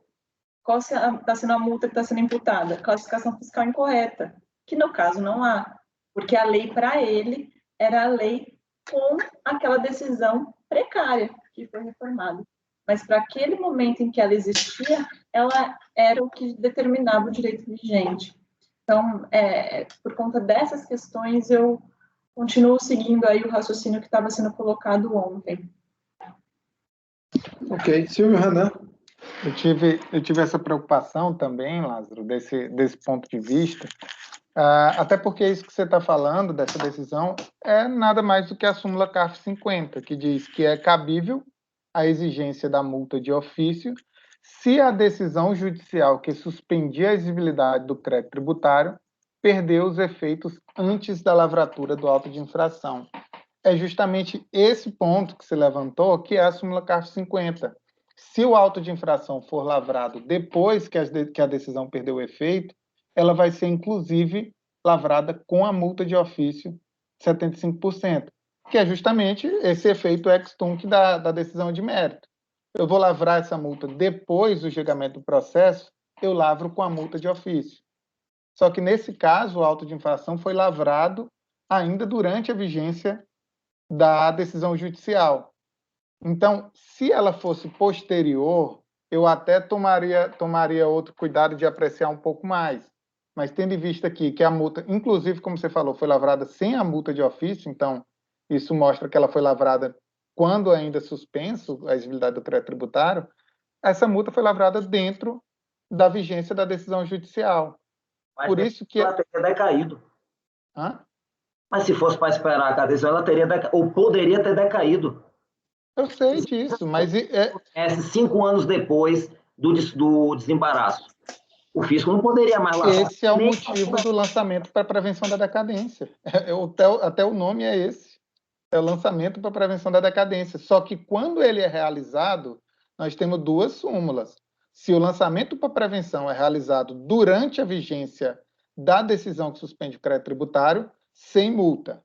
Qual está sendo a multa que está sendo imputada? Classificação fiscal incorreta, que no caso não há, porque a lei para ele era a lei com aquela decisão precária que foi reformada. Mas para aquele momento em que ela existia, ela era o que determinava o direito vigente. Então, por conta dessas questões, eu continuo seguindo aí o raciocínio que estava sendo colocado ontem. Ok. Silvio Renan. Eu tive essa preocupação também, Lázaro, desse ponto de vista, até porque isso que você está falando, dessa decisão, é nada mais do que a súmula CARF 50, que diz que é cabível a exigência da multa de ofício se a decisão judicial que suspendia a exigibilidade do crédito tributário perdeu os efeitos antes da lavratura do auto de infração. É justamente esse ponto que se levantou, que é a súmula CARF 50. Se o auto de infração for lavrado depois que a decisão perdeu o efeito, ela vai ser, inclusive, lavrada com a multa de ofício de 75%, que é justamente esse efeito ex-tunc da decisão de mérito. Eu vou lavrar essa multa depois do julgamento do processo, eu lavro com a multa de ofício. Só que, nesse caso, o auto de infração foi lavrado ainda durante a vigência da decisão judicial. Então, se ela fosse posterior, eu até tomaria outro cuidado de apreciar um pouco mais. Mas tendo em vista aqui que a multa, inclusive, como você falou, foi lavrada sem a multa de ofício, então isso mostra que ela foi lavrada quando ainda suspenso a exigibilidade do crédito tributário, essa multa foi lavrada dentro da vigência da decisão judicial. Mas por isso que ela teria decaído. Hã? Mas se fosse para esperar a decisão, ela teria ou poderia ter decaído. Eu sei disso, mas... 5 anos depois do desembaraço. O fisco não poderia mais lavrar. Esse é o motivo do lançamento para prevenção da decadência. Até o nome é esse. É o lançamento para prevenção da decadência. Só que quando ele é realizado, nós temos duas súmulas. Se o lançamento para prevenção é realizado durante a vigência da decisão que suspende o crédito tributário, sem multa.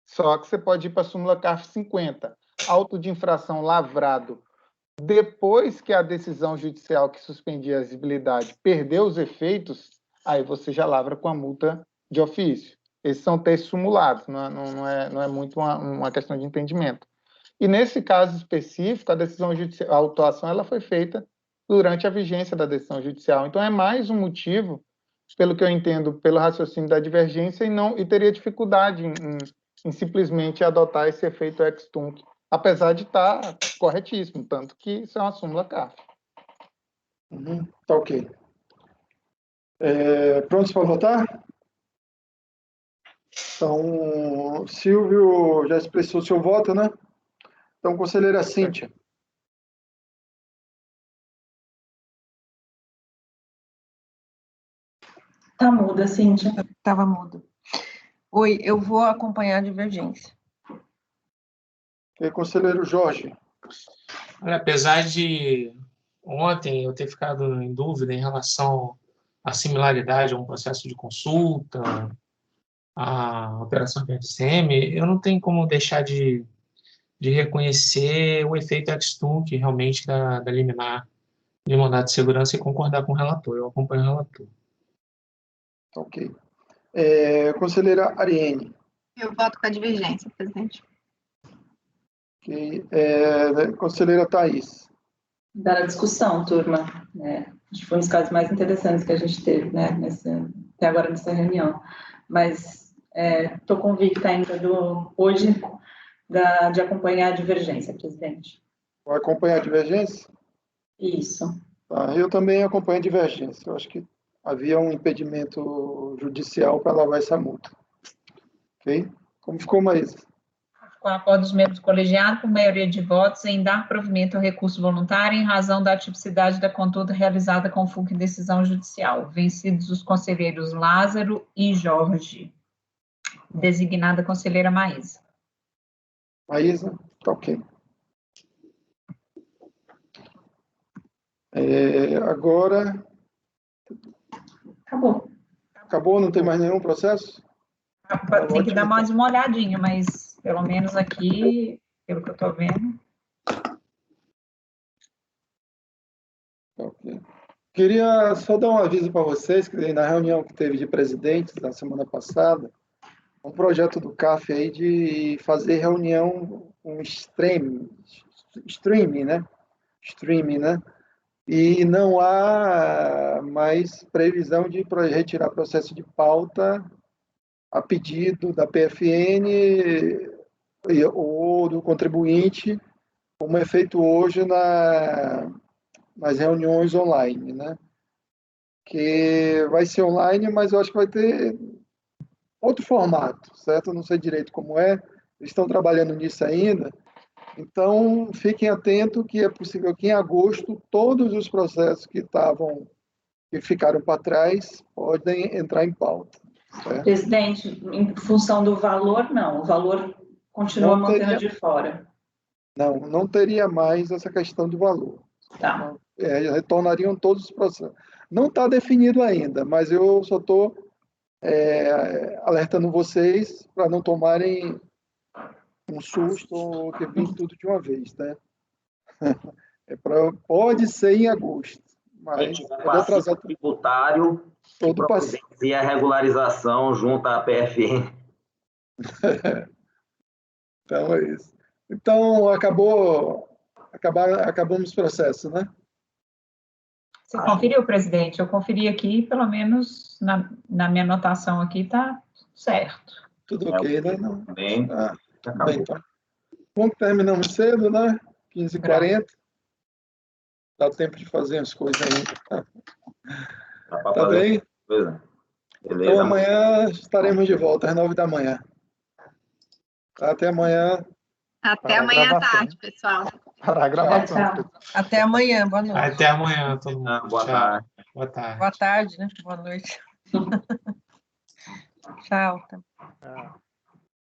Só que você pode ir para a súmula CARF 50. Auto de infração lavrado depois que a decisão judicial que suspendia a exigibilidade perdeu os efeitos, aí você já lavra com a multa de ofício. Esses são textos simulados, não é muito uma questão de entendimento. E nesse caso específico, a decisão judicial, a autuação, ela foi feita durante a vigência da decisão judicial. Então, é mais um motivo, pelo que eu entendo, pelo raciocínio da divergência, e teria dificuldade em simplesmente adotar esse efeito ex-tunc, apesar de estar corretíssimo, tanto que isso é uma súmula CARF. Tá ok. Prontos para votar? Então, Silvio já expressou seu voto, né? Então, conselheira Cíntia. Tá muda, Cíntia. Estava mudo. Oi, eu vou acompanhar a divergência. E conselheiro Jorge. Olha, apesar de ontem eu ter ficado em dúvida em relação à similaridade a um processo de consulta, a operação de FCM, eu não tenho como deixar de reconhecer o efeito ex-tunc realmente da liminar de mandado de segurança e concordar com o relator. Eu acompanho o relator. Ok. Conselheira Ariene. Eu voto com a divergência, presidente. Ok. Conselheira Thaís. Da discussão, turma. Acho que foi um dos casos mais interessantes que a gente teve, né, até agora nessa reunião. Mas estou convicta ainda hoje de acompanhar a divergência, presidente. Vai acompanhar a divergência? Isso. Tá, eu também acompanho a divergência. Eu acho que havia um impedimento judicial para lavar essa multa. Ok? Como ficou, Maísa? Com o acordo dos membros colegiados, por maioria de votos, em dar provimento ao recurso voluntário em razão da tipicidade da conduta realizada com fulcro em decisão judicial. Vencidos os conselheiros Lázaro e Jorge. Designada conselheira Maísa. Maísa? Tá ok. Agora... Acabou. Acabou? Não tem mais nenhum processo? Tem que dar mais uma olhadinha, mas pelo menos aqui, pelo que eu estou vendo. Okay. Queria só dar um aviso para vocês, que na reunião que teve de presidentes na semana passada, um projeto do CAF aí de fazer reunião com streaming, né? Streaming, né? E não há mais previsão de retirar processo de pauta a pedido da PFN ou do contribuinte, como é feito hoje nas reuniões online, né? Que vai ser online, mas eu acho que vai ter outro formato, certo? Eu não sei direito como é, eles estão trabalhando nisso ainda, então fiquem atentos que é possível que em agosto todos os processos que ficaram para trás podem entrar em pauta. Certo? Presidente, em função do valor, não. O valor continua mantendo de fora. Não teria mais essa questão do valor. Tá. Retornariam todos os processos. Não está definido ainda, mas eu só estou alertando vocês para não tomarem um susto ou que vem tudo de uma vez, né? Pode ser em agosto, mas pode atrasar tributário todo e a regularização junto à PFN. Então é isso. Então acabamos o processo, né? Você conferiu, presidente? Eu conferi aqui, pelo menos na minha anotação aqui está certo. Tudo ok, né? Não. Bem, bem, então. Bom que terminamos cedo, né? 15h40. Dá tempo de fazer as coisas ainda. Tá bem? Beleza. Então amanhã estaremos de volta às 9 da manhã. Até amanhã. Até amanhã à tarde, pessoal. Para a gravação. Até amanhã, boa noite. Até amanhã, todo mundo. Boa tarde. Boa tarde. Boa tarde, né? Boa noite. Tchau. Tchau.